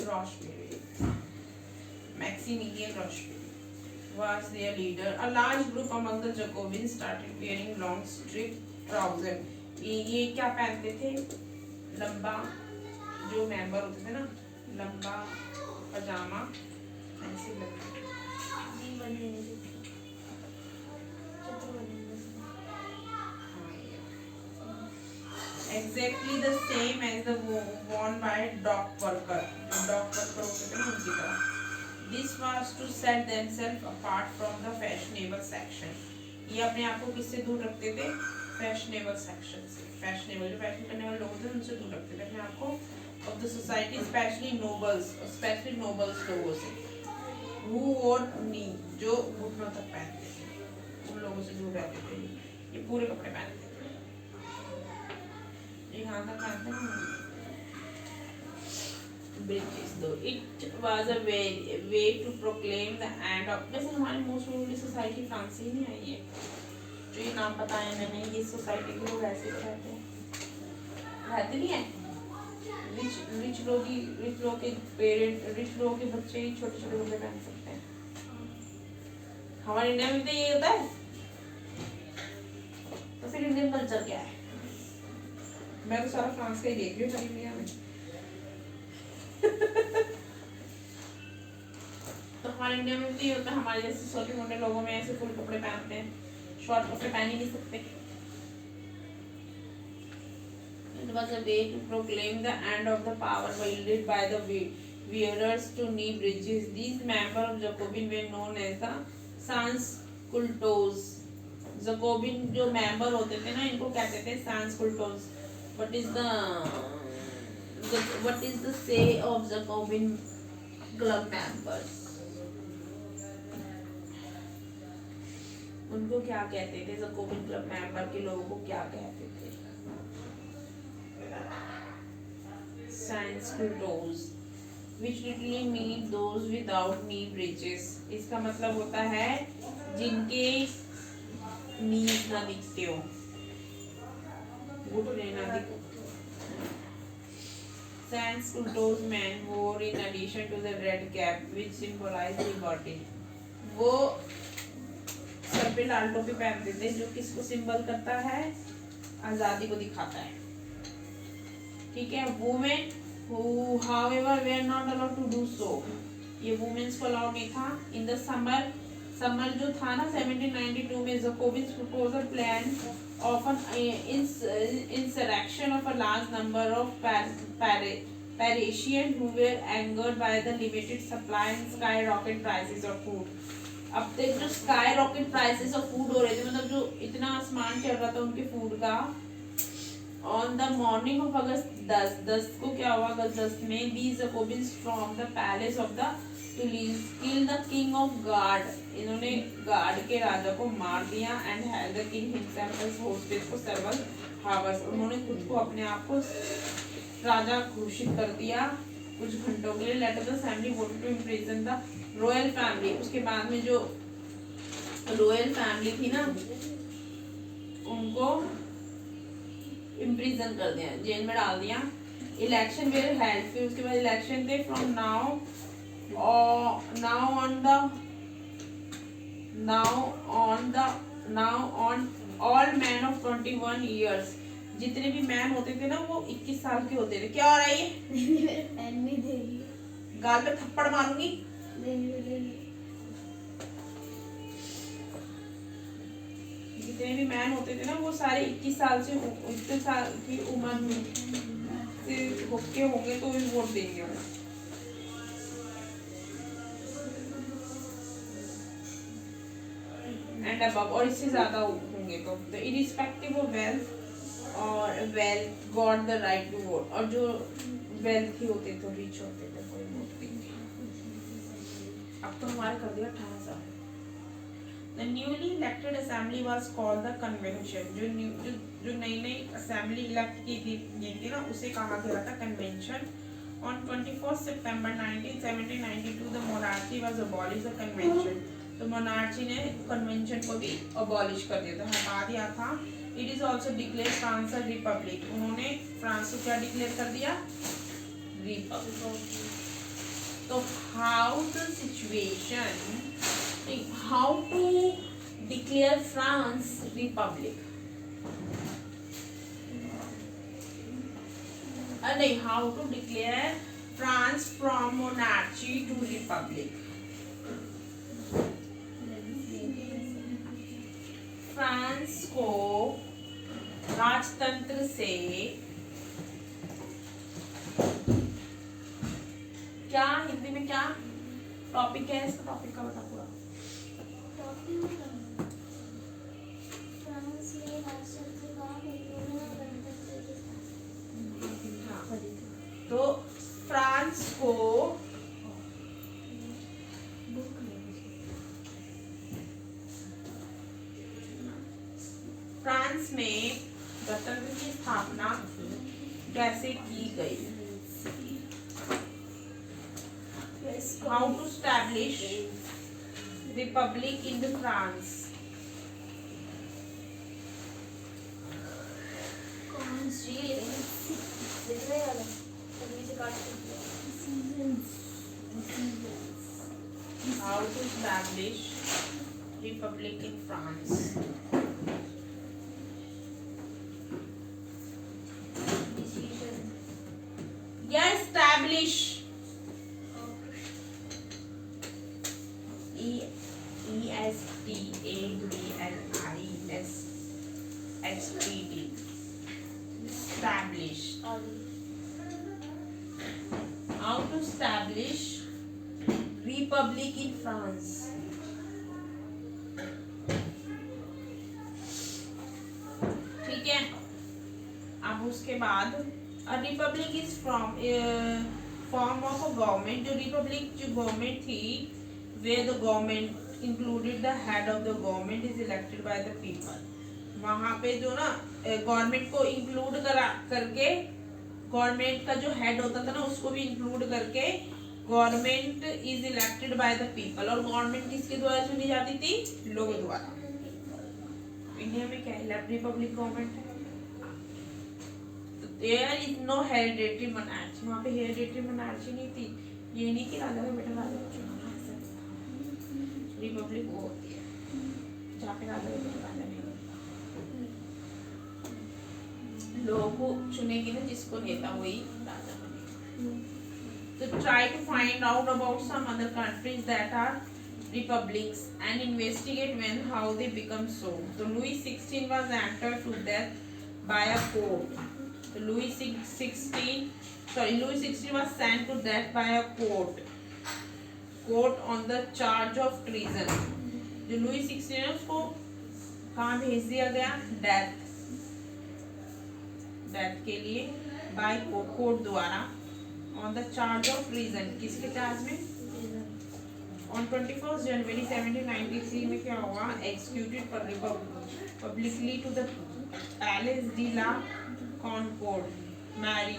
Rochefoucauld, Maximilian Rochefoucauld was their leader. A large group among the Jacobins started wearing long stripped trousers. ये क्या पहनते थे? लंबा, जो मेंबर होते थे ना, लंबा पजामा ऐसे लगते थे। जी बने हुए थे। चित्र बने हुए थे। Exactly the same as the worn by dock worker. जो dock worker होते थे ना उनकी तरह। This was to set themselves apart from the fashionable section. ये अपने आप को किससे दूर रखते थे? Fashionable section से। Fashionable जो फैशन करने वाले लोग होते थे उनसे दूर रखते थे अपने आप को। Of the society, especially nobles लोगों से। Who wore knee, जो घुटनों तक पहनते थे, उन लोगों से दूर रहते थे। ये पूरे कपड़े पहनते थे। यहाँ तक पहनते हैं breeches. Though it was a way to proclaim the end of, वैसे हमारी मोस्ट रूरल सोसाइटी फ्रांस से ही नहीं आई है, जो ये नाम बताया मैंने, ये सोसाइटी के लोग ऐसे रहते हैं, रहते नहीं है। रिच लोग के पेरेंट, रिच लोगों के बच्चे छोटे छोटे कपड़े पहन सकते हैं। हमारे इंडिया में तो ये होता है, तो फिर इंडियन कल्चर क्या है? मैं तो सारा फ्रांस का ही देख रही हूँ सारी इंडिया में। तो हमारे इंडिया में भी होता है, हमारे जैसे छोटे मोटे लोगों में ऐसे फुल कपड़े पहनते हैं, शॉर्ट कपड़े पहन ही नहीं सकते। It was a way to proclaim the end of the power wielded by the wearers to knee breeches. These members of Jacobin were known as the sans-culottes. Jacobin जो मेंबर होते थे ना, इनको कहते थे sans-culottes. What is the say of Jacobin club members? उनको क्या कहते थे, जैकोबिन क्लब मेंबर के लोगों को क्या कहते थे? सैंस्क्यूटोज, which literally mean those without knee breeches। इसका मतलब होता है जिनके नीज ना दिखते हो, घुटने ना दिखते। Sandstone men wore in addition to the red cap which symbolized liberty। वो सर पे लाल टोपी पहनते थे जो किसको सिंबल करता है? आजादी को दिखाता है। ठीक है। Women who however were not allowed to do so। ये वुमेन्स को अलाउड नहीं था। इन द समर जो था ना 1792 में Jacobins proposal plan of an insurrection of a large number of Parisians who were angered by the limited supply and skyrocket prices of food। अब तक जो skyrocket prices of food हो रहे थे, मतलब जो इतना आसमान चल रहा था उनके फूड का। On the morning of August 10 को क्या हुआ? अगस्त 10 में these Jacobins from the palace of the Toulouse killed the king of guard। इन्होंने गार्ड के राजा को मार दिया and held the king himself as hostage for several hours। उन्होंने खुद को अपने आप को राजा घोषित कर दिया कुछ घंटों के लिए। Later the assembly voted to imprison the royal family. उसके बाद में जो रॉयल फैमिली थी ना उनको इम्प्रिजन कर दिया, जेल में डाल दिया। इलेक्शन वेर हेल्ड, फिर उसके बाद इलेक्शन थे। From now on all man of 21 years. जितने भी मैन होते थे ना वो 21 साल के होते थे। क्या हो रहा है ये? पेन नहीं देगी, गाल पे थप्पड़ मारूंगी। जितने भी मैन होते थे ना वो सारे 21 साल से इतने साल की उम्र से होके होंगे तो वोट देंगे। एंड अबव, और इससे ज्यादा होंगे तो इरिस्पेक्टिव ऑफ वेल्थ और wealth got the right to vote. और जो वेल्थी होते तो रिच होते थे कोई वोट देंगे। अब तो हमारे कर दिया 18 साल। The newly elected assembly was called the convention। जो नई असेंबली इलेक्ट की थी ना उसे कहा गया था convention. On 21 September 1792 the monarchy was abolished। the convention, तो मोनार्ची ने कन्वेंशन को भी अबॉलिश कर दिया था, हटा दिया था। It is also declare France a republic. उन्होंने फ्रांस को क्या डिक्लेयर कर दिया? रिपब्लिक। तो how the situation, how to declare France republic? नहीं, how to declare France from monarchy to republic. France को राजतंत्र से क्या, हिंदी में क्या टॉपिक है इसका? टॉपिक का बता पूरा। फ्रांस में राजतंत्र का तो फ्रांस को फ्रांस में गणतंत्र की स्थापना कैसे की गई? How to establish republic in the France. कौन सी दिख रहा है वाला तभी से काट के how to establish republic in France. Establish, establish, how to establish republic in France। ठीक है। अब उसके बाद A republic is from form of a government। जो रिपब्लिक जो गवर्नमेंट थी where the government included the head of the government is elected by the people. वहाँ पे जो ना गवर्नमेंट को इंक्लूड करा करके गवर्नमेंट का जो हेड होता था ना उसको भी इंक्लूड करके government is elected by the people. और गवर्नमेंट किसके द्वारा चुनी जाती थी? लोगों द्वारा। इंडिया में क्या है? रिपब्लिक गवर्नमेंट है। There is no hereditary monarchy। वहाँ पे hereditary monarchy नहीं थी। ये नहीं कि राजा का बेटा राजा को चुना है। रिपब्लिक वो होती है जहाँ पे राजा का बेटा राजा नहीं होता। लोगों को चुनेगी ना जिसको नेता वही राजा बनेगा। So try to find out about some other countries that are republics and investigate when how they become so. So Louis XVI was sentenced to death by a court. So Louis XVI was sent to death by a court on the charge of treason. जो Louis 16 है उसको कहाँ भेज दिया गया? Death के लिए by court द्वारा on the charge of treason. किसके चार्ज में? ऑन 21 जनवरी 1793 में क्या हुआ? Executed publicly to the palace de la Concord, Mary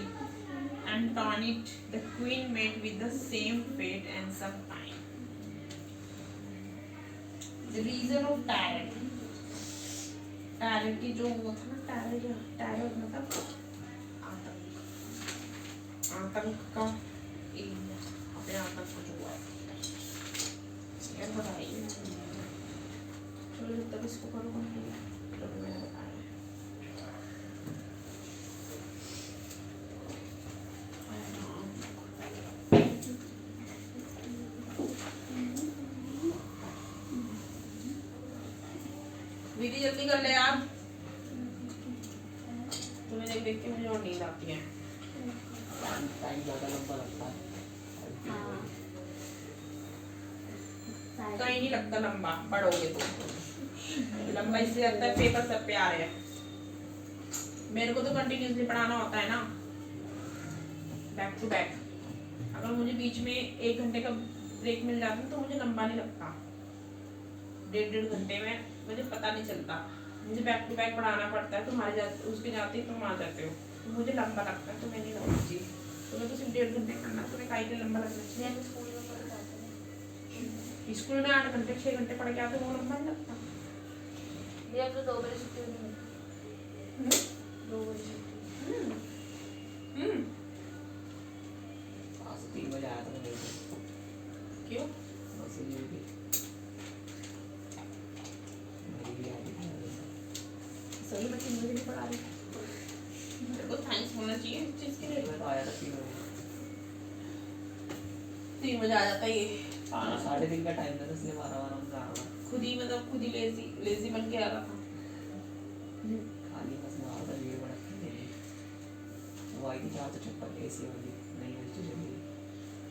Antoinette, the queen met with the same fate and some time. The reason of terror की जो वो था ना terror मतलब आतंक का अपने आतंक को जो हुआ यार बताइए। चलो जब तक इसको करो कंप्लीट तो मैंने बताया। विधि जल्दी कर ले आप। तुम्हें देख के मुझे और नींद आती है। टाइम ज़्यादा लंबा लगता है। कहीं नहीं लगता लंबा, पढ़ोगे तो लंबा इसलिए लगता है पेपर सब पे आ रहे हैं। मेरे को तो कंटिन्यूसली पढ़ाना होता है ना, बैक टू बैक। अगर मुझे बीच में 1 घंटे का ब्रेक मिल जाता है तो मुझे लंबा नहीं लगता। 1.5 घंटे में मुझे पता नहीं चलता। मुझे बैक टू बैक पढ़ाना पड़ता है। तुम्हारे उसके जाते ही तुम आ जाते हो तो मुझे लंबा लगता है। तुम्हें नहीं लगना चाहिए। तुम्हें तो सिर्फ 1.5 घंटे करना, तुम्हें काहे के लंबा लगना चाहिए? स्कूल में 8 घंटे 6 घंटे पढ़ के आते वो लंबा नहीं लगता। ये तो 2 बजे छुट्टी होती है। 2 बजे छुट्टी। आज 3 बजे आया था मैं। क्यों? बस ये भी सही में 3 बजे नहीं पढ़ा रही। मेरे को थैंक्स बोलना चाहिए इस चीज़ के लिए। मैं तो आया था 3 बजे। 3 बजे आ जाता है ये। 3:30 का टाइम था इसलिए 12 में जा रहा था। खुद ही लेजी बन के आ रहा था। खाली बस ना आता भीड़ भड़क के वो आई थी 456 एसी वाली नई स्टेशन की।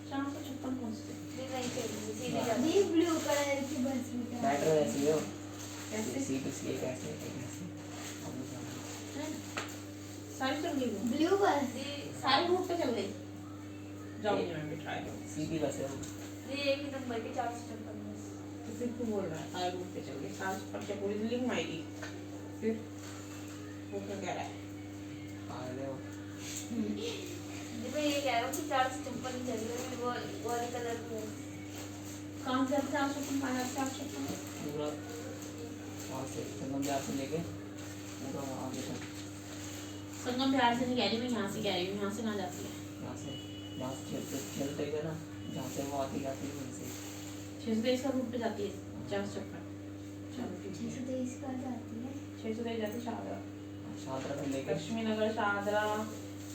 456 पहुंचते नहीं चाहिए सीधे जाते। दी ब्लू कलर की बस में क्या? मेट्रो ऐसी है कैसे? सी टू सी कैसे अब जाना सारी चल गई वो। ब्लू बस सारी रूट पे चल गई। जाऊंगी मैं भी ट्राई करूंगी। सी की बस है वो। ये एक ही नंबर के 456 बस। तो फिर क्यों बोल रहा है सारी रूट पे चल गई? 456 पूरी दिल्ली घुमाएगी। फिर वो क्या कह रहा है? आ गए वो जी मैं ये कह रहा हूँ कि 456 चल रही है वो वाली कलर की है। कहाँ से 456 पाया? 456 पूरा वहाँ से संगम बिहार से लेके पूरा आगे तक। संगम बिहार से नहीं कह रही मैं, यहाँ से कह रही हूँ। यहाँ से कहाँ जाती है? यहाँ से चलते गए ना जहाँ से वो आती जाती है वहीं से 623 का रूट पे जाती है 456। चलो ठीक है। 623 का जाती है। 623 जाती है शाहदरा, शाहदरा से लेके लक्ष्मी नगर, शाहदरा,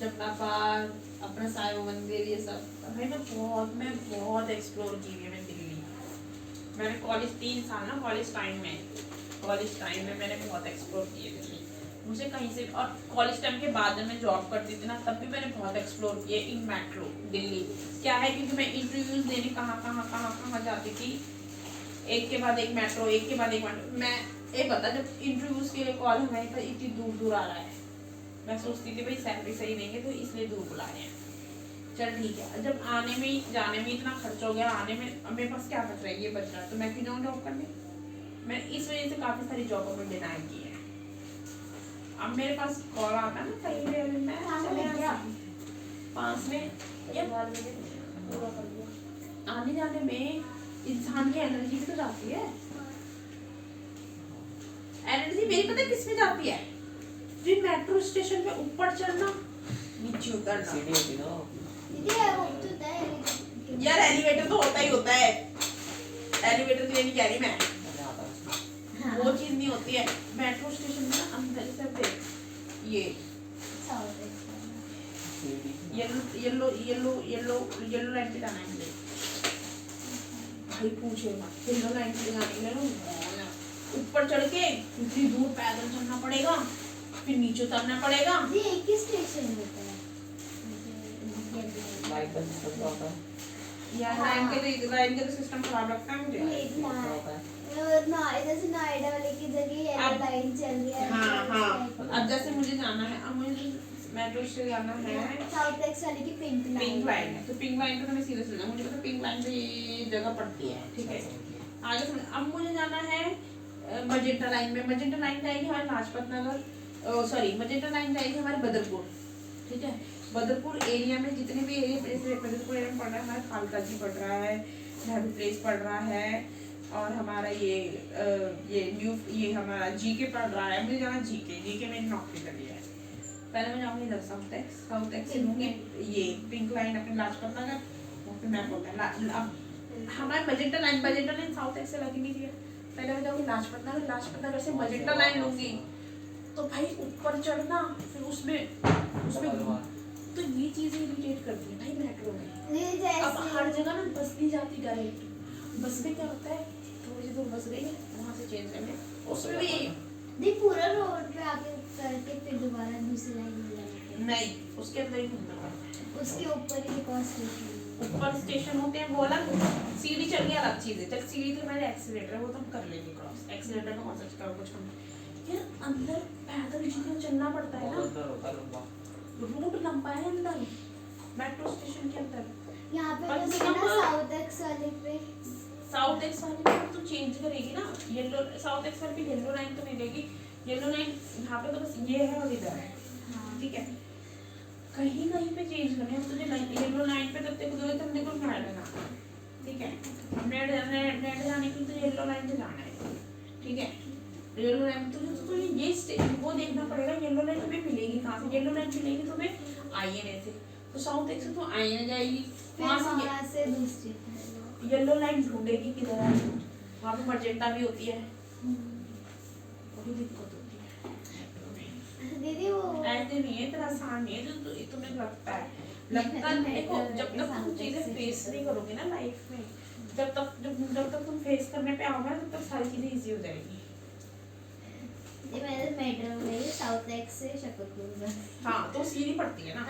जमुना पार्क, अपना साईं मंदिर, ये सब। भाई मैं बहुत एक्सप्लोर की है मैं दिल्ली। मैंने कॉलेज 3 साल ना कॉलेज टाइम में मैंने बहुत एक्सप्लोर की है दिल्ली। मुझे कहीं से, और कॉलेज टाइम के बाद जब मैं जॉब करती थी ना तब भी मैंने बहुत एक्सप्लोर किया इन मेट्रो दिल्ली। क्या है क्योंकि मैं इंटरव्यूज देने कहाँ जाती थी, एक के बाद एक मेट्रो, एक के बाद एक मेट्रो। मैं ये पता जब इंटरव्यूज के लिए कॉल हमारे पास इतनी दूर आ रहा है, मैं सोचती थी भाई सैलरी सही देंगे तो इसलिए दूर बुला रहे हैं। चल ठीक है, जब आने में जाने में इतना खर्च हो गया, आने में अब मेरे पास क्या बच रहा है, ये बच रहा है, तो मैं क्यों जाऊँ जॉब करने। मैं इस वजह से काफी सारी जॉबों में डिनाई की है। अब मेरे पास कॉल आता है ना कहीं भी, मैं चले गया पास में, ये पूरा कर दिया। आने जाने में इंसान की एनर्जी भी तो जाती है। एनर्जी मेरी पता है किस में जाती है, फिर मेट्रो स्टेशन पे ऊपर चढ़ना नीचे उतरना। सीढ़ी होती ना, दीदी वो तो है यार एलिवेटर तो होता ही होता है, एलिवेटर की नहीं कह रही मैं, मजा आता है। हाँ। वो चीज नहीं होती है। मेट्रो स्टेशन में ना अंदर से देख, ये सीढ़ी yellow yellow yellow yellow line पे जाना है मुझे। भाई पूछे मत, येलो लाइन पे जाने के लिए ना ऊपर चढ़ के इतनी दूर पैदल चलना पड़ेगा, फिर नीचे उतरना पड़ेगा। ये एक ही स्टेशन होता है लाइट का सिस्टम क्या होता है? यार हाँ। लाइन के तो सिस्टम खराब लगता है मुझे। एक क्या ना होता है? ना इधर से नोएडा वाले की जगह येलो अब- लाइन चल रही है। हाँ हाँ, अब जैसे मुझे जाना है, अब मुझे मेट्रो से जाना है साउथ एक्स वाले की पिंक पिंक लाइन है, तो पिंक लाइन पे तो मैं सीधे चल जाऊँ, मुझे पता पिंक लाइन पे ये जगह पड़ती है, ठीक है। आगे समझ, अब मुझे जाना है मजेंटा लाइन में, मजेंटा लाइन जाएगी हमारे Lajpat Nagar, sorry magenta line जाएगी हमारे बदरपुर, ठीक है। बदरपुर एरिया में जितने भी एरिया, जैसे बदरपुर एरिया में पड़ रहा है हमारा खालका जी पड़ रहा है, नेहरू प्लेस पड़ रहा है, और हमारा ये न्यू ये हमारा जीके पड़ रहा है। मुझे जाना जीके में नौकरी करी है। पहले मैं जाऊँगी इधर साउथ एक्स से लूँगी ये पिंक लाइन अपने लाजपत नगर, और फिर मैं बोलता अब हमारे मजेंटा लाइन साउथ एक्स से लगी नहीं थी। पहले मैं जाऊँगी लाजपत नगर से मजेंटा लाइन लूँगी, तो भाई ऊपर चढ़ना, फिर उसमें तो ये चीजें इरिटेट करती है भाई मेट्रो में। ये अब हर जैसे जगह ना बस नहीं जाती डायरेक्ट, बस में क्या होता है थोड़ी सी दूर बस गई है, वहाँ से चेंज करने, उसमें भी दी पूरा रोड पे आके करके फिर दोबारा दूसरी लाइन में जाना नहीं, उसके अंदर ही घूमना पड़ता है। है। उसके ऊपर ही एक और स्टेशन ऊपर स्टेशन होते हैं, वो अलग, सीढ़ी चढ़नी अलग चीज है। चल सीढ़ी तो मेरे एक्सीलेटर है, वो तो हम कर लेंगे क्रॉस, एक्सीलेटर का कौन सा कुछ हम यार अंदर पैदल जितना चलना पड़ता है ना, अंदर होता है लंबा। रूट लंबा है अंदर मेट्रो स्टेशन के अंदर। यहाँ पे पर बस इसका है ना मतलब- साउथ एक्स वाले पे साउथ एक्स वाले में तो चेंज करेगी ना, येलो साउथ एक्स वाले पे येलो लाइन तो मिलेगी, येलो लाइन यहाँ पे तो बस ये है और इधर है, हाँ ठीक है। कहीं कहीं पे चेंज करना है तुझे, येलो लाइन पे तब तक तुझे तुमने को नोएडा जाना, ठीक है। नोएडा जाने के लिए तुझे येलो लाइन से जाना है, ठीक है। येलो लाइन तुझे ये वो देखना पड़ेगा येलो लाइन तुम्हें मिलेगी कहाँ से, येलो लाइन मिलेगी तुम्हें आईएनए से, तो साउथ एक्स से तो आईएनए जाएगी, फिर वहाँ से वहाँ से दूसरी तरफ। येलो लाइन ढूंढेगी किधर है, वहाँ पे मजेंटा भी होती है, बड़ी दिक्कत होती है। दीदी वो ऐसे नहीं है, इतना आसान नहीं है जो तुम्हें लगता है। देखो जब तक तुम चीजें फेस नहीं करोगे ना लाइफ में, जब तक तुम फेस करने पे आओगे ना, तब तक सारी चीजें इजी हो जाएगी। ये मैंने मेट्रो में गई साउथ एक्स से शकरपुर बस। हाँ तो सीधी पड़ती है ना।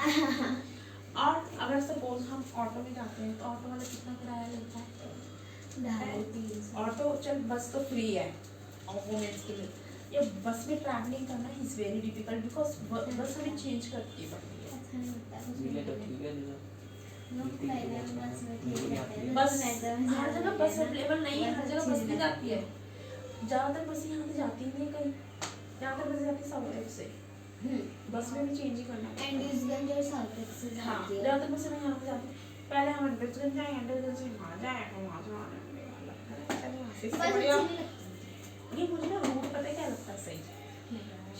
और अगर सपोज हम ऑटो में जाते हैं तो ऑटो वाला कितना किराया लेता है? 250-300। ऑटो चल, बस तो फ्री है वुमेन्स के लिए, ये बस में ट्रैवलिंग करना इज वेरी डिफिकल्ट, बिकॉज बस हमें चेंज करती पड़ती है। अच्छा नहीं होता है कुछ मिले तो नहीं। ठीक है नहीं लोग पहले बस में ठीक रहते हैं, बस मेट्रो में हर जगह बस अवेलेबल नहीं है, हर जगह बस नहीं अच्छी जाती है। ज़्यादातर बस यहाँ से जाती ही नहीं कहीं, ज़्यादातर बस जाती है साउथ एक्स से, बस में भी चेंज ही करना है। एंडीजगंज और साउथ एक्स से हाँ जाती है। ज़्यादातर बस में यहाँ से जाती है। पहले हम एंडरगंज जाए, एंडरगंज से वहाँ जाए, वहाँ से वहाँ बस जाए, अच्छी नहीं लगती। ये मुझे ना रूट पता है क्या लगता है सही,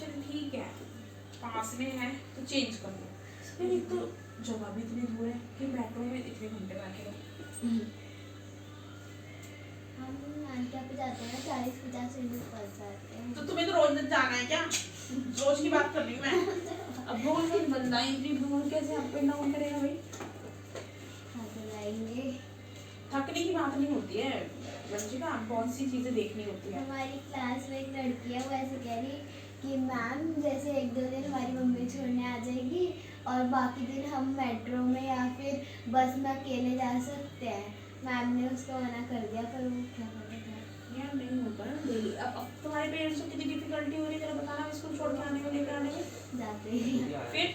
चल ठीक है पास में है तो चेंज कर लो, फिर एक तो जगह भी इतनी दूर है कि मेट्रो में इतने घंटे बैठे रहो। हम नानका पे जाते हैं ना 40-50 मिनट पड़ जाते हैं। तो तुम्हें तो रोज जाना है क्या? रोज की बात कर रही हूँ मैं। अब रोज रोज बंदा इतनी दूर कैसे अप एंड डाउन करेगा भाई? हाँ तो जाएंगे। थकने की बात नहीं होती है वंशिका, बहुत सी चीजें देखनी होती है। हमारी क्लास में एक लड़की है, वो ऐसे कह रही कि मैम जैसे 1-2 दिन हमारी मम्मी छोड़ने आ जाएगी और बाकी दिन हम मेट्रो में या फिर बस में अकेले जा सकते हैं। मैम ने उसको मना कर दिया, पर वो क्या करेगा। यार नहीं होता है डेली। अब तुम्हारे पेरेंट्स को कितनी डिफिकल्टी हो रही है जरा बताना, स्कूल छोड़ के आने में लेकर आने में। जाते ही फिर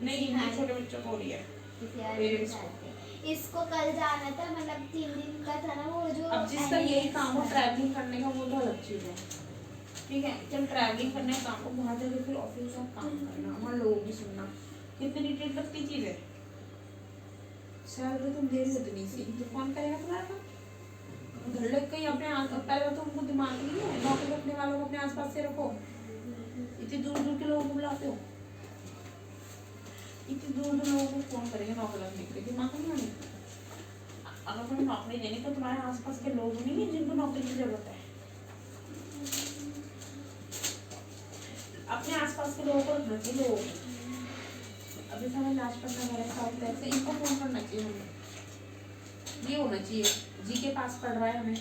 नहीं छोटे बच्चों को हो रही है। किसी और Parents के साथ थे। इसको कल जाना था, मतलब 3 दिन का था ना वो जो। अब जिसका यही काम हो ट्रैवलिंग करने का, वो तो अलग चीज़ है, ठीक है। जब ट्रैवलिंग करने का काम हो, वहाँ जाके फिर ऑफिस का काम करना, वहाँ लोगों की सुनना, कितनी इरिटेट लगती चीज़ है। सैलरी तुम दे रही हो इतनी सी, तो कौन करेगा तुम्हारा काम? घर लग के ही अपने पहले तो उनको दिमाग नहीं है, नौकरी रखने वालों को अपने आसपास से रखो। इतनी दूर दूर के लोगों को बुलाते हो, इतनी दूर दूर लोगों को फोन करेंगे नौकरी रखने के लिए, दिमाग नहीं आने। अगर तुम्हें नौकरी देनी तो तुम्हारे आसपास के लोग नहीं है जिनको नौकरी की जरूरत है, अपने आसपास के लोगों को रखना चाहिए। लोग अभी हमें लाजपत नगर है, साउथ टैक्स से, इनको फोन करना चाहिए हमें, ये होना चाहिए जी के पास पड़ रहा है हमें।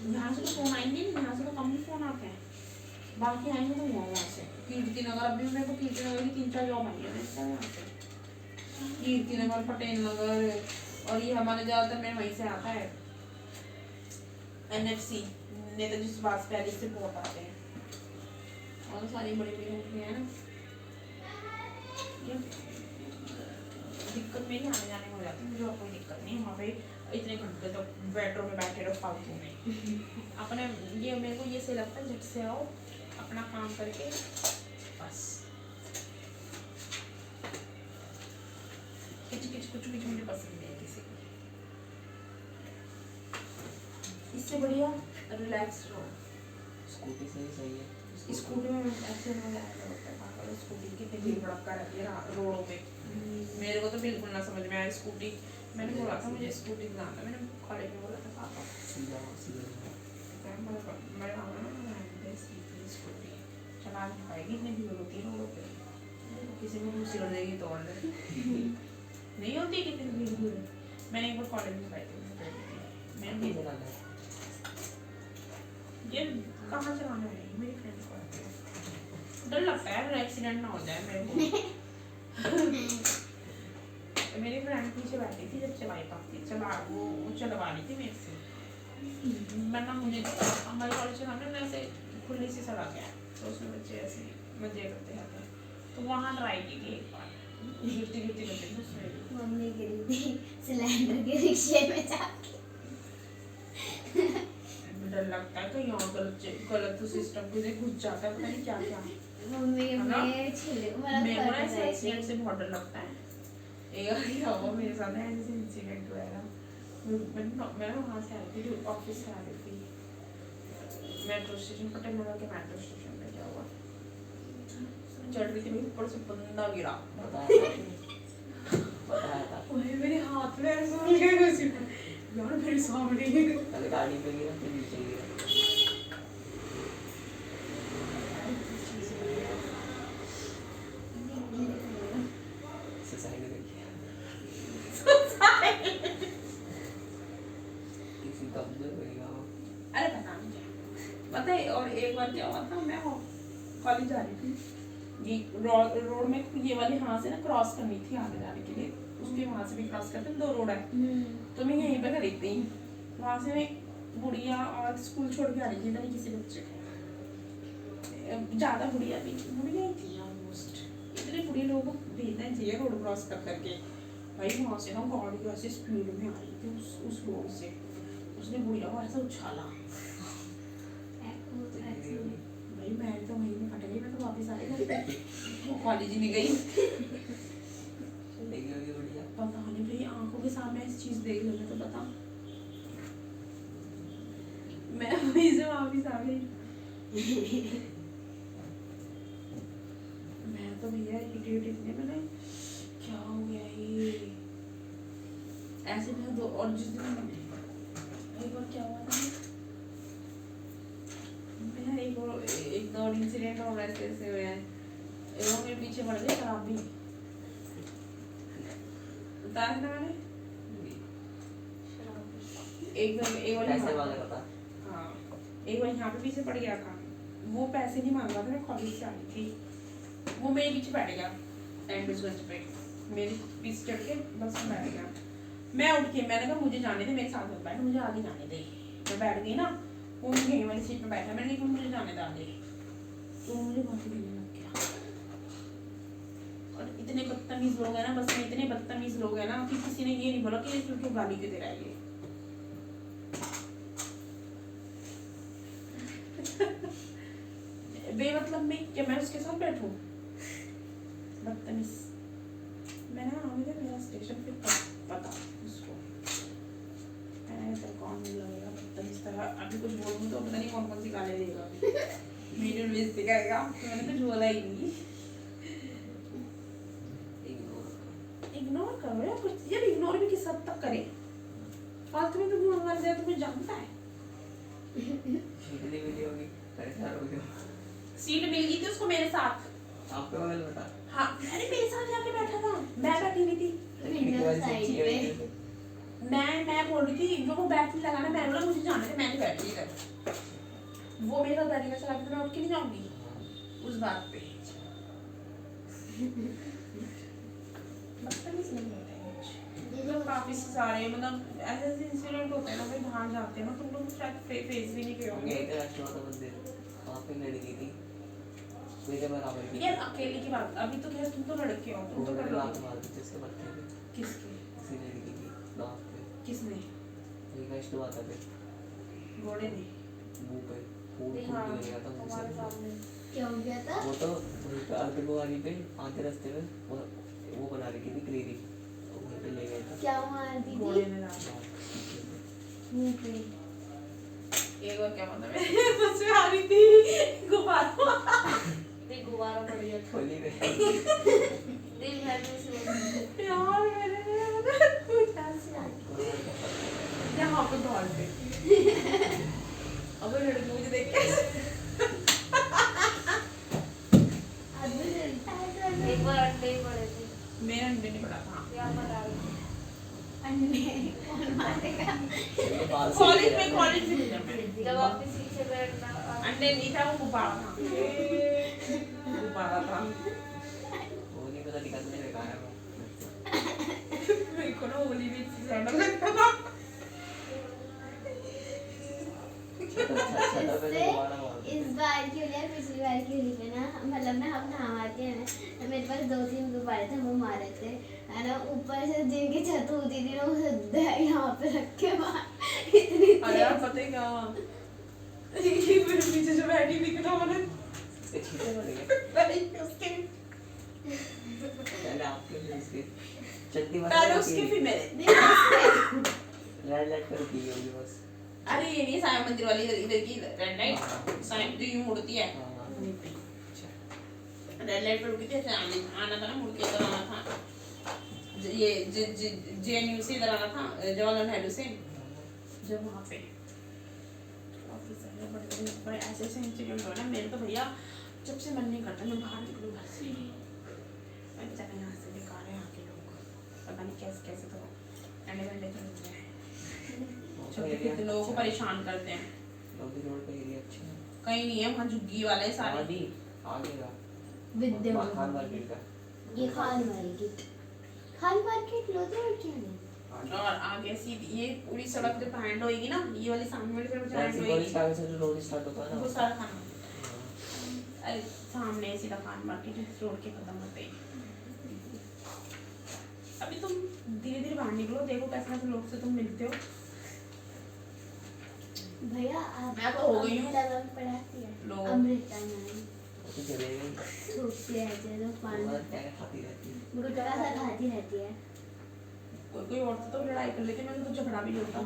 यहाँ से तो फोन आएंगे नहीं, यहाँ से तो कम ही फोन आते हैं, बाकी आएंगे तो वहाँ से कीर्ति नगर। अभी मेरे को कीर्ति नगर की 3-4 जॉब आई है यहाँ से, कीर्ति नगर, पटेल नगर, और ये हमारे ज़्यादातर मेरे वहीं से आता है NFC, नेताजी सुभाष पैलेस से बहुत आते हैं, और सारी बड़ी बड़ी कंपनियाँ हैं ना। ये दिक्कत मेरी आने जाने में हो जाती है, मुझे और कोई दिक्कत नहीं है वहाँ पे इतने घंटे तक मेट्रो में बैठे रहो फालतू में। अपने ये मेरे को ये सही लगता है, झट से आओ अपना काम करके बस। किच किच कुछ कुछ मुझे पसंद नहीं है किसी को, इससे बढ़िया रिलैक्स रहो। स्कूटी से ही सही है। स्कूटी में एक्सीडेंट हो जाएगा होता है, पागल स्कूटी कितनी भीड़ भड़का रहती है रोडों पे। मेरे को तो बिल्कुल ना समझ में आया स्कूटी। मैंने बोला था मुझे स्कूटी चलाना था, मैंने कॉलेज में बोला था पापा मैं स्कूटी चला नहीं पाएगी, इतनी भीड़ होती है रोडों पे, किसी को कुछ सिर देगी तो और नहीं होती कितनी भीड़। मैंने एक बार कॉलेज में पाई थी, मैंने ये कहाँ चलाना है, मेरी फ्रेंड को आती है, डर लगता है एक्सीडेंट ना हो जाए मेरे को। मेरी फ्रेंड पीछे बैठी थी जब चलाई पाती वो चलवा रही थी मेरे से, मैं ना मुझे हमारे कॉलेज के सामने ना ऐसे खुली सी सड़क है, तो उसमें बच्चे ऐसे मजे करते रहते हैं, तो वहाँ ट्राई की थी एक बार, गिरती गिरती करती थी उसमें। मम्मी गिरी थी सिलेंडर के रिक्शे में जाके। डर लगता है कहीं और गलत सिस्टम के घुस जाता है, पता नहीं क्या क्या। मम्मी मेरे छिले मेरे को ऐसे एक्सीडेंट से बहुत डर लगता है। एक हुआ मेरे साथ ऐसे इंसिडेंट हुआ था, मैं वहाँ से आ रही थी, ऑफिस से आ रही थी, मेट्रो स्टेशन पटेल नगर के मेट्रो स्टेशन पे क्या हुआ, चढ़ रही थी मेरे ऊपर से बंदा गिरा, बताया था मेरे हाथ में ऐसा हो गया यार, मेरे सामने पहले गाड़ी पे गिरा फिर नीचे गिरा। सोसाइटी देखिए किसी कब्जे करेगा वो। अरे पता है। और एक बार क्या हुआ था, मैं कॉलेज जा रही थी, ये रोड में ये वाली यहाँ से ना क्रॉस करनी थी आगे जाने के लिए, उसके वहाँ से भी क्रॉस करते हैं, 2 रोड है, तो मैं यहीं पे खड़ी थी, वहाँ से मैं बुढ़िया और स्कूल छोड़ के आ रही थी, नहीं किसी बच्चे को, ज़्यादा बुढ़िया भी बुढ़िया ही थी ऑलमोस्ट, इतने बुढ़े लोगों को भेजना चाहिए रोड क्रॉस कर करके। भाई वहाँ से ना गाड़ी ऐसे स्पीड में आ रही थी उस रोड से, उसने बुढ़िया को ऐसा उछाला, भाई मैं तो वहीं में फट गई, मैं तो वापस आ गई, वो कॉलेज ही नहीं गई। पता नहीं भाई, आंखों के सामने ऐसी चीज देख लो तो बता, मैं वहीं से वापस आ गई। मैं तो भैया इरिटेट इतने, मैंने क्या हो गया ये ऐसे में दो। और जिस दिन एक बार क्या हुआ था, मैं एक दो इंसिडेंट और ऐसे ऐसे हुए हैं, एवं मेरे पीछे पड़ गई शराबी, बताया था मैंने एक बार पैसे वाले बता। हाँ एक बार यहाँ पे पीछे पड़ गया था, वो पैसे नहीं मांग रहा था, मैं कॉलेज से आ रही थी, वो मेरे पीछे बैठ गया एंड्रयूसगंज पे, मेरे पीछे चढ़ के बस में बैठ गया। मैं उठ के मैंने कहा मुझे जाने दे, मेरे साथ मत बैठ, मुझे आगे जाने दे। मैं बैठ गई ना, वो यहीं वाली सीट पे बैठा, मैंने कहा मुझे जाने दे आगे, तो मुझे बहुत ही लग गया। और इतने बदतमीज लोग हैं ना, बस में इतने बदतमीज लोग हैं ना कि किसी ने ये नहीं बोला कि क्योंकि गाली क्यों दे रहा है ये। बेमतलब में क्या मैं उसके साथ बैठूं? बदतमीज। मैं ना मुझे मेरा स्टेशन पे पता उसको तो कौन लगेगा बदतमीज तरह। अभी कुछ बोलूँ तो पता नहीं कौन कौन सी गाली देगा, वीडियो भेज देगा। मैंने कुछ बोला ही नहीं। इग्नोर करो यार, कुछ यार इग्नोर भी किस हद तक करे। फालतू में तो घूम मर जाए, तुम्हें जानता है। सीट मिल गई थी उसको मेरे साथ। आपके बगल में था? हाँ, अरे मेरे साथ जाके बैठा था, मैं बैठी नहीं थी। विंडो साइड पे मैं बोल रही थी जो वो बैठने लगा ना, मैं बोला मुझे जाना है, मैं नहीं बैठी इधर। वो मेरे साथ बैठेगा, चला तो मैं उठ के नहीं जाऊंगी उस बात पे। बदतमीज नहीं होते हैं मतलब काफी सारे, मतलब ऐसे ऐसे इंसिडेंट होते हैं ना, भाई बाहर जाते हैं ना, तुम लोग शायद फेस भी नहीं किए होंगे। वहाँ पे लड़की थी मेरे बराबर की। यार अकेले की बात, अभी तो खैर तुम तो लड़के हो, तुम तो कर लो। जिसके बच्चे थे किसके? किसी लड़की की नाक पे। किसने? वही का स्टो आता पे घोड़े ने? मुंह पे फूल फूल हाँ, निकल गया था मुंह हमारे से। सामने। क्या हो गया था? वो तो अर्धकुंवारी पे आधे रास्ते में वो बना रखी थी क्लिनिक, तो वहीं पे ले गए थे। क्या मार दी घोड़े थी? ने डाला। मुंह पे। एक बार क्या मतलब है बस में आ रही थी गुब्बारा, देख गुब्बारा पड़ गया था। खोली में दिल भर में से यार मैंने कुछ ऐसे आ यहाँ पे दौड़ पे। अब लड़की मुझे देख के एक बार अंडे ही पड़े थे। मेरा अंडे नहीं पड़ा था। यहाँ पर डाल दो। अंडे कौन मारेगा? कॉलेज में मिला मैं। जब आपके पीछे बैठना अंडे नहीं था, वो गुब्बारा था। गुब्बारा था। वो नहीं पता निकलने में कहा है वो। मेरे को ना होली में इतनी ज्यादा लगता था। इससे इस बार की होली और पिछली बार की होली पे ना, मतलब ना हम नहा के हैं ना, मेरे पास 2-3 गुब्बारे थे, वो मारे थे है ना। ऊपर से जिनकी छत होती थी ना, वो सीधा यहाँ पे रख के मार इतनी अरे यार पता है क्या, ये मेरे पीछे जो बैठी हुई थी ना, मैंने इसके छींटे पड़ गए नहीं उसके पहले आपके फिर इसके चट्टी पहले उसके फिर मेरे। रेड लाइट पर की होगी बस। अरे ये नहीं साईं मंदिर वाली, इधर की रेड लाइट साईं जो यूं मुड़ती है, रेड लाइट पर रुकी थी। ऐसे आना था ना, मुड़ के इधर आना था, ये JNU से इधर आना था, जवाहरलाल नेहरू से। जब वहाँ पे ऑफिसर ने बड़े ऐसे ऐसे इंसिडेंट हो ना, मेरे तो भैया जब से मन नहीं करता मैं बाहर निकलूँ घर से। मैं चला यहाँ से बेकार है, आके लोग पता नहीं कैसे कैसे तो अंडे चल रहे हैं, छोटे लोगों को परेशान करते हैं। लोधी रोड का एरिया अच्छा है। कहीं नहीं है वहाँ, झुग्गी वाले हैं सारे। आगे का विद्या खान मार्केट का ये खान मार्केट लोधी रोड क्या है? और आगे सीधी ये पूरी सड़क जब हैंड होएगी ना, ये वाली सामने वाली सड़क जब हैंड ट्रैफिक वाली होएगी, साइड से जो रोड स्टार्ट होता है ना वो सारा खाना, अरे सामने सीधा खान मार्केट इस रोड के खत्म होते ही। अभी तुम धीरे धीरे बाहर निकलो, देखो कैसे कैसे लोग से तुम मिलते हो। भैया आप मैं तो हो गई हूँ। अमृता मैम पढ़ाती है? लोग। अमृता मैम तो चले गए थूकती रहती है, तो पानी और क्या खाती रहती है। गुटखा सा खाती रहती है। कोई और तो लड़ाई कर लेते, मैं तो झगड़ा भी होता।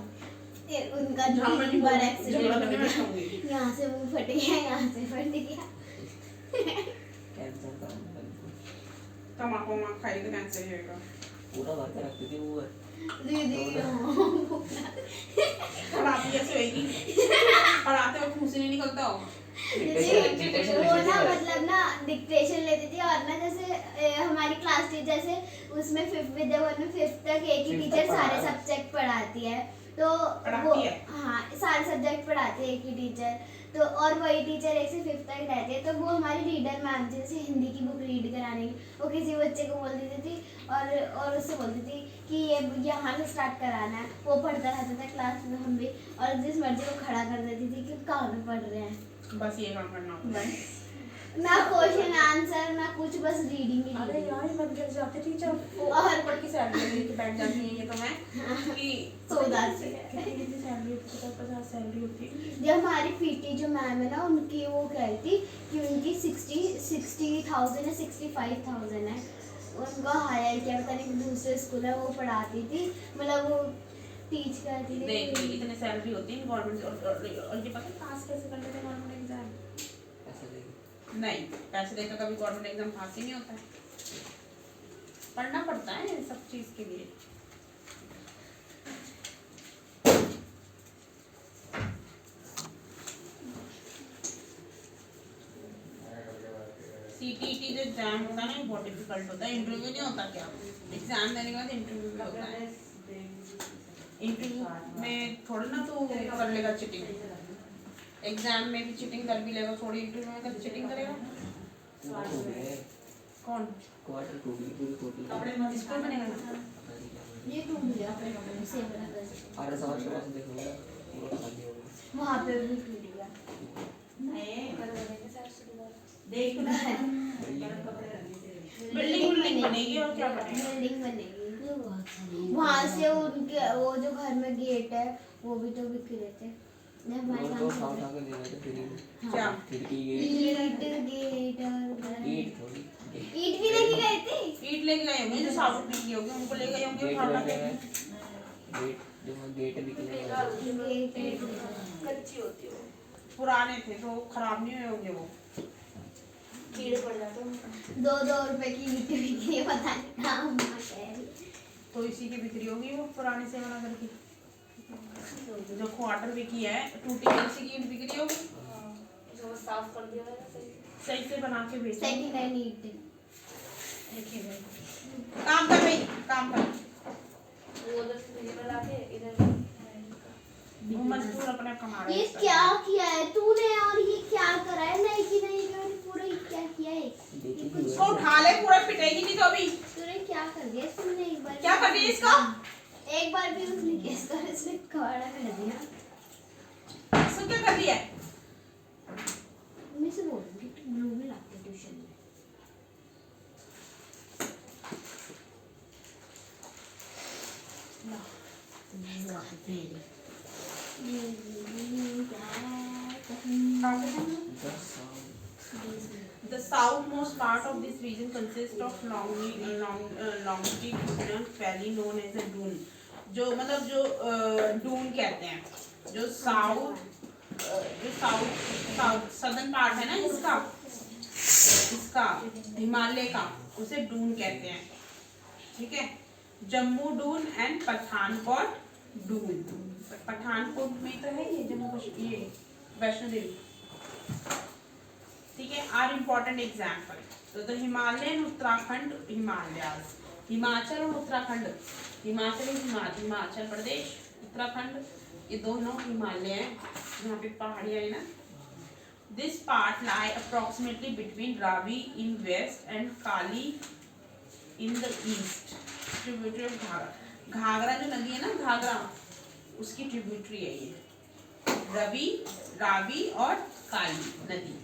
ये उनका जहाँ मैं 3 बार झगड़ा एक्सीडेंट करने हो बैठाऊंगी। गया, यहाँ से मुंह फट गया, यहाँ से फट गया। कैंसर का तम्बाकू वहाँ खाई तो कैंसर ही होगा। पूरा भर के रखती थी मुंह में। दीदी पढ़ाती कैसे होएगी? पढ़ाते वक्त मुँह से नहीं निकलता होगा। डिक्टेशन वो ना लिखती थी। मतलब ना डिक्टेशन लेती थी, और ना जैसे हमारी क्लास टीचर से उसमें 5th विद्या वन में 5th तक एक ही 5th टीचर तक सारे पढ़ा। सब्जेक्ट पढ़ाती है, तो पढ़ाती वो है? हाँ सारे सब्जेक्ट पढ़ाती है एक ही टीचर, तो और वही टीचर 1 से 5th तक रहती है। तो वो हमारी रीडर मैम थी, जैसे हिंदी की बुक रीड कराने की, वो किसी बच्चे को बोल देती थी और उससे बोलती थी कि ये यहाँ से स्टार्ट कराना है। वो पढ़ता रहता था क्लास में, हम भी, और जिस मर्जी को खड़ा कर देती थी कि कहाँ पे पढ़ रहे हैं। बस ये काम करना होता है। ना क्वेश्चन आंसर ना कुछ, बस रीडिंग ही अरे यार मैं घर जाते टीचर वो और- ऊपर की सैलरी लेके बैठ जाती है ये तो मैं कि 14 से। कितनी सैलरी होती है, 50 सैलरी होती है। जब हमारी पीटी जो मैम है ना, उनकी वो कह रही थी कि उनकी 60,000 है, 65,000 है। उनको हायर किया, पता नहीं दूसरे स्कूल है, वो पढ़ाती थी, मतलब वो टीच करती थी। देख इतने सैलरी होती है गवर्नमेंट और ये पता है पास कैसे कर लेते हैं गवर्नमेंट एग्जाम? ऐसा देगी नहीं, पैसे देकर कभी गवर्नमेंट एग्जाम पास ही नहीं होता है। पढ़ना पड़ता है सब चीज के लिए। सीटीटी जो एग्जाम होता है ना, ये बहुत डिफिकल्ट होता है। इंटरव्यू नहीं होता क्या? एग्जाम देने के बाद इंटरव्यू भी होता है। इंटरव्यू में थोड़ा ना तू कर लेगा चीटिंग, एग्जाम में भी चीटिंग कर भी लेगा, थोड़ी इंटरव्यू में कर चीटिंग करेगा। कौन? क्वार्टर टू की पूरी टोटल स्कूल बनेगा ना? ये टूट गया अपने कपड़े से बना कर। और सवाल के पास देखोगे पूरा खाली हो गया वहाँ पे भी टूट गया। देख ना बिल्डिंग बनेगी और क्या बनेगा? बिल्डिंग बनेगी। वहाँ से उनके वो जो घर में गेट है वो भी तो बिक रहे थे। जब हमारे और तो काम साफ चल साफ दे रहे थे फिर क्या? खिड़की ईट गेट गेट और ईट थोड़ी ईट भी लेके गए थे। ईट लेके गए होंगे, जो साबुत बिकी होगी उनको लेके गए होंगे गेट उठा लगे के। गेट जो गेट निकले गेट कच्ची होती है वो, पुराने थे तो खराब नहीं हुए होंगे वो। कीड़े पड़ जाते हैं। 2-2 रुपए की ईट बिकी है, पता नहीं कहाँ अम्मा कह रही। तो इसी की बिक्री होगी वो पुराने से बना करके। जो क्वार्टर बिकी है टूटी हुई, इसी की बिक्री होगी। जो साफ कर दिया है सही से। सही से बना के बेचो। सेकंड हैंड ईट। काम कर भाई, काम कर। वो उधर से मुझे मिला के इधर वो मजदूर अपना कमा रहे ये हैं। क्या किया है तूने, और ये क्या करा है? नहीं कि नहीं जो पूरा ये क्या किया है? देखी कुछ इसको उठा ले, पूरा पिटेगी नहीं तो अभी। तूने क्या कर दिया? तूने एक बार क्या कर दिया इसको? एक बार भी उसने केस कर इसने खड़ा कर दिया। इसको क्या कर दिया? मैं से बोलूंगी तू ब्लू में लाते ट्यूशन में। The southmost part of this region consists of longitudinal valley known as a dune. जो मतलब जो डून कहते हैं, जो साउथ सदर्न पार्ट है ना इसका हिमालय का, उसे डून कहते हैं। ठीक है, जम्मू डून एंड पठानकोट डून। पठानकोट में तो है ये जम्मू कश्मीर, ये वैष्णो देवी। ठीक है, आर इम्पोर्टेंट एग्जाम्पल। तो हिमालयन उत्तराखंड, हिमालयाज, हिमाचल और उत्तराखंड, हिमाचल प्रदेश, उत्तराखंड, ये दोनों हिमालय हैं, यहाँ पे पहाड़ियाँ है ना। This part lie approximately between Ravi in west and Kali in the east. Tributary of Ghaghara, Ghaghara जो नदी है ना, घाघरा उसकी ट्रिब्यूटरी है ये, रावी और काली नदी।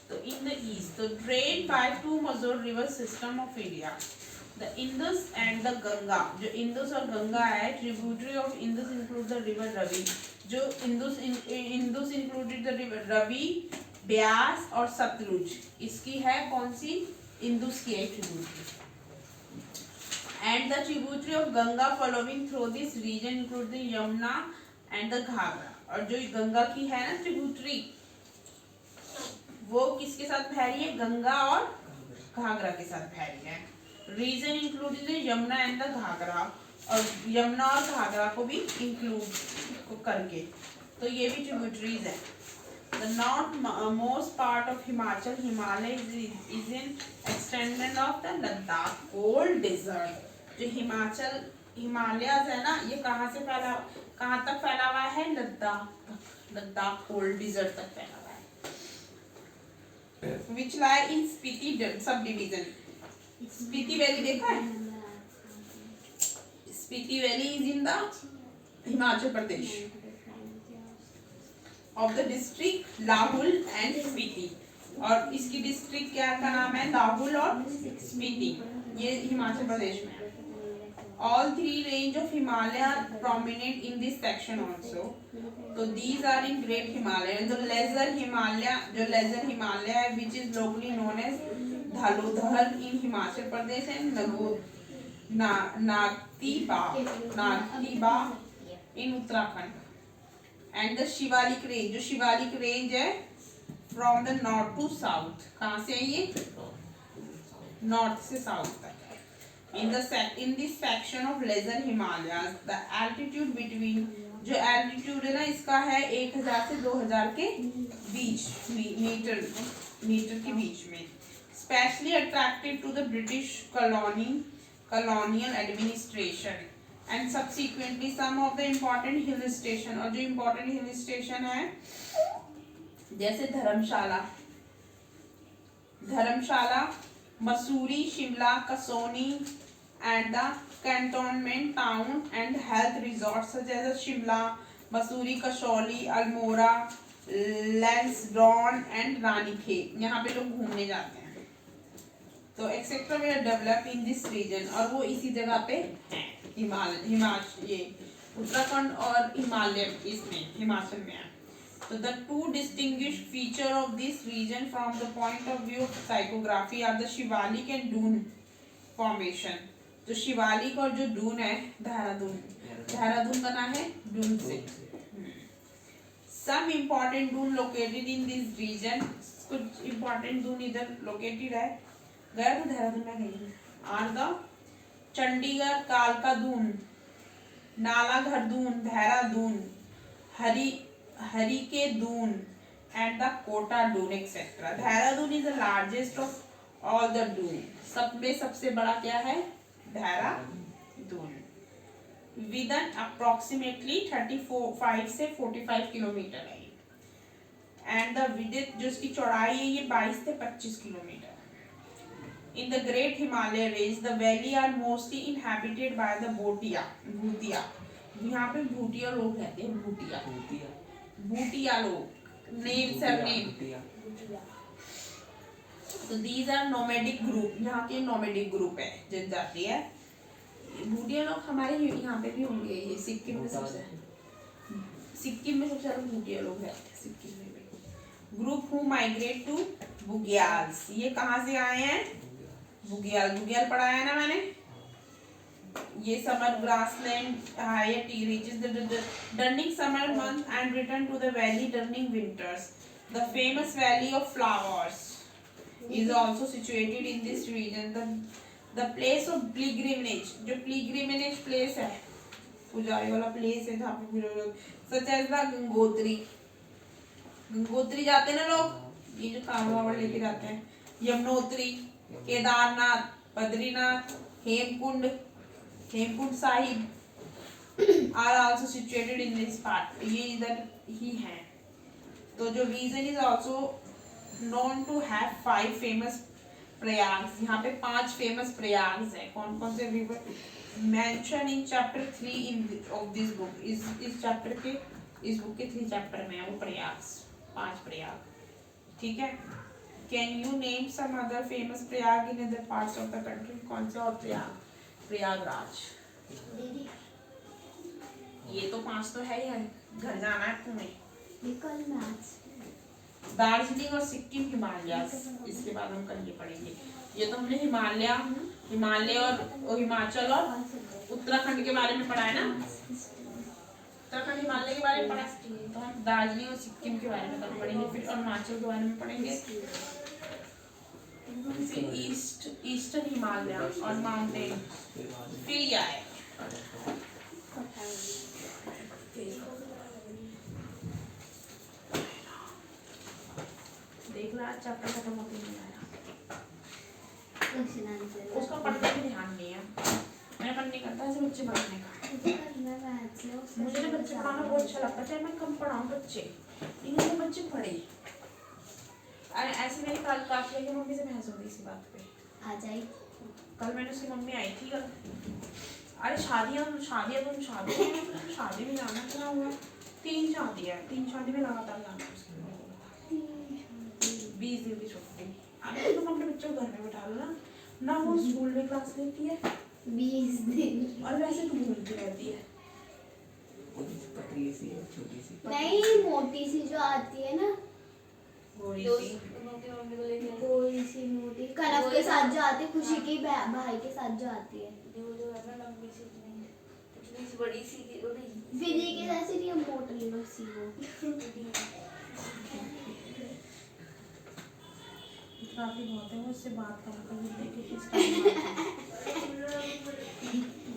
तो इन द ईस्ट, तो drain by two major river system of India, the Indus and the Ganga. जो इंडस और गंगा है, tributary of Indus include the river Ravi. जो Indus included the river Ravi, Beas और सतलुज। इसकी है कौन सी? इंडस की है tributary. And the tributary of Ganga following through this region include the Yamuna and the Ghaghara. और जो गंगा की है ना ट्रिब्यूटरी, वो किसके साथ बह रही है? गंगा और घाघरा के साथ बह रही है। Region included Yamuna and the Ghaghara, और यमुना और घाघरा को भी इंक्लूड करके, तो ये भी ट्रिब्यूटरीज है। The north most part of Himachal, Himalaya is in extended of the Ladakh cold desert. जो हिमालयाज है ना, ये कहाँ से फैला, कहाँ तक फैला हुआ है? लद्दाख तक, लद्दाख कोल्ड डेजर्ट तक फैला हुआ है। Which lie in Spiti subdivision. Spiti valley देखा है? Spiti valley is in the Himachal Pradesh of the district Lahaul and Spiti. और इसकी डिस्ट्रिक्ट क्या का नाम है, लाहौल और स्पीति, ये हिमाचल प्रदेश में है। All three range of Himalaya are prominent in this section also. So these are in Great Himalaya. And the lesser Himalaya, जो lesser Himalaya है, which is locally known as Dhalodhar in Himachal Pradesh and Nagtiba in Uttarakhand. And the Shivalik range, जो Shivalik range है from the north to south, कहाँ से है ये, north से south तक। In this section of lesser Himalayas, the altitude between, जो altitude है ना इसका है 1000 से 2000 के बीच मीटर के बीच में। Specially attractive to the British colonial administration and subsequently some of the important hill station, और जो important hill station है जैसे धर्मशाला, Mussoorie, Shimla, Kausani and the cantonment town and health resorts such as Shimla, Mussoorie, Kasoli, Almora, Lansdowne and Ranikhet, यहाँ पे लोग घूमने जाते हैं। तो etcetera they develop in this region, और वो इसी जगह पे हैं, हिमाचल, ये उत्तराखंड और हिमालय इसमें हिमाचल में है। So the two distinguished feature of this region from the point of view of psychography are the Shivalik and Dune formation. जो शिवालिक और जो डून है, देहरादून बना है डून से। Some important dune located in this region, कुछ important dune इधर located है, गया तो देहरादून में गई are the चंडीगढ़ कालका Doon, Nalagarh Doon, Dehradun, Harike Doon and the Kota Doon etc. Dehradun is the largest of all the dune. सब में सबसे बड़ा क्या है, देहरादून, with an approximately 35 से 45 किलोमीटर है, and the width जो इसकी चौड़ाई है ये 22 से 25 kilometre. In the Great Himalaya range, the valley are mostly inhabited by the Bhutia, यहाँ पे भूटिया लोग रहते हैं, भूटिया लोग, नेम सरनेम। तो these are nomadic group, यहाँ के nomadic group है, जनजाति है। भूटिया लोग हमारे यहाँ पे भी होंगे, ये सिक्किम में सबसे ज़्यादा भूटिया लोग रहते हैं सिक्किम में भी। Group who migrate to bugyals, ये कहाँ से आए हैं, बुग्याल पढ़ाया है ना मैंने। ये समर ग्रासलैंड हायर टी reaches during summer month and return to the valley during winters. The famous valley of flowers is also situated in this region. The place of pilgrimage, जो pilgrimage place है, पुजारी वाला place है जहाँ पे पूजा, such as the Gangotri जाते हैं ना लोग, ये जो कांवड़ लेके जाते हैं, Yamunotri, Kedarnath, Badrinath, Hemkund Sahib are also situated in this part. ये इधर ही हैं। तो जो region is also known to have 5 famous प्रयाग्स, यहाँ पे 5 famous प्रयाग्स हैं। कौन कौन से river mention in chapter 3 of this book, इस चैप्टर के, इस बुक के 3 चैप्टर में है वो प्रयाग्स, 5 प्रयाग, ठीक है। Can you name some other famous Prayag in other parts of the country? कौन से और प्रयागराज, ये तो 5 तो है ही है, घर जाना है तुम्हें। दार्जिलिंग और सिक्किम हिमालय, इसके बाद हम कल ये पढ़ेंगे। ये तो हमने हिमालय और हिमाचल और उत्तराखंड के बारे में पढ़ा है ना, उत्तराखंड हिमालय के बारे में पढ़ा, तो हम दार्जिलिंग और सिक्किम के बारे में कल पढ़ेंगे, फिर अरुणाचल के बारे में पढ़ेंगे, फिर ईस्टर्न हिमालय और माउंटेन, फिर ये आए देख रहा चैप्टर खत्म होते नहीं आया, उसका पढ़ने में ध्यान नहीं है, मैंने मन नहीं करता ऐसे बच्चे पढ़ाने का। मुझे ना बच्चे पढ़ाना बहुत अच्छा लगता है, चाहे मैं कम पढ़ाऊँ बच्चे, लेकिन वो बच्चे पढ़े। अरे ऐसे मेरी कल काफिया की मम्मी से बहस हो गई इसी बात पे, आ जाए कल मैंने उसकी मम्मी आई थी कल, अरे शादी में जाना क्या हुआ, 3 शादी में लगातार जाना, 20 दिन की छुट्टी। अरे तुम अपने बच्चों को घर में बिठा लो ना, ना वो स्कूल में क्लास लेती है 20 दिन। और वैसे तू घूमती रहती है। वो पतली सी है, छोटी सी। नहीं, मोटी सी जो आती है ना, गोरी दोस्त सी। उनकी मम्मी को लेके आई। कोई सी मोटी कनव के साथ जो आती है, खुशी के भाई के साथ जो आती है। वो जो है ना लंबी सी इतनी सी बड़ी सी की वो नहीं। फिजी के जैसे नहीं है, मोटी सी वो। काफी बहुत है वो, इससे बात कम कर देती है।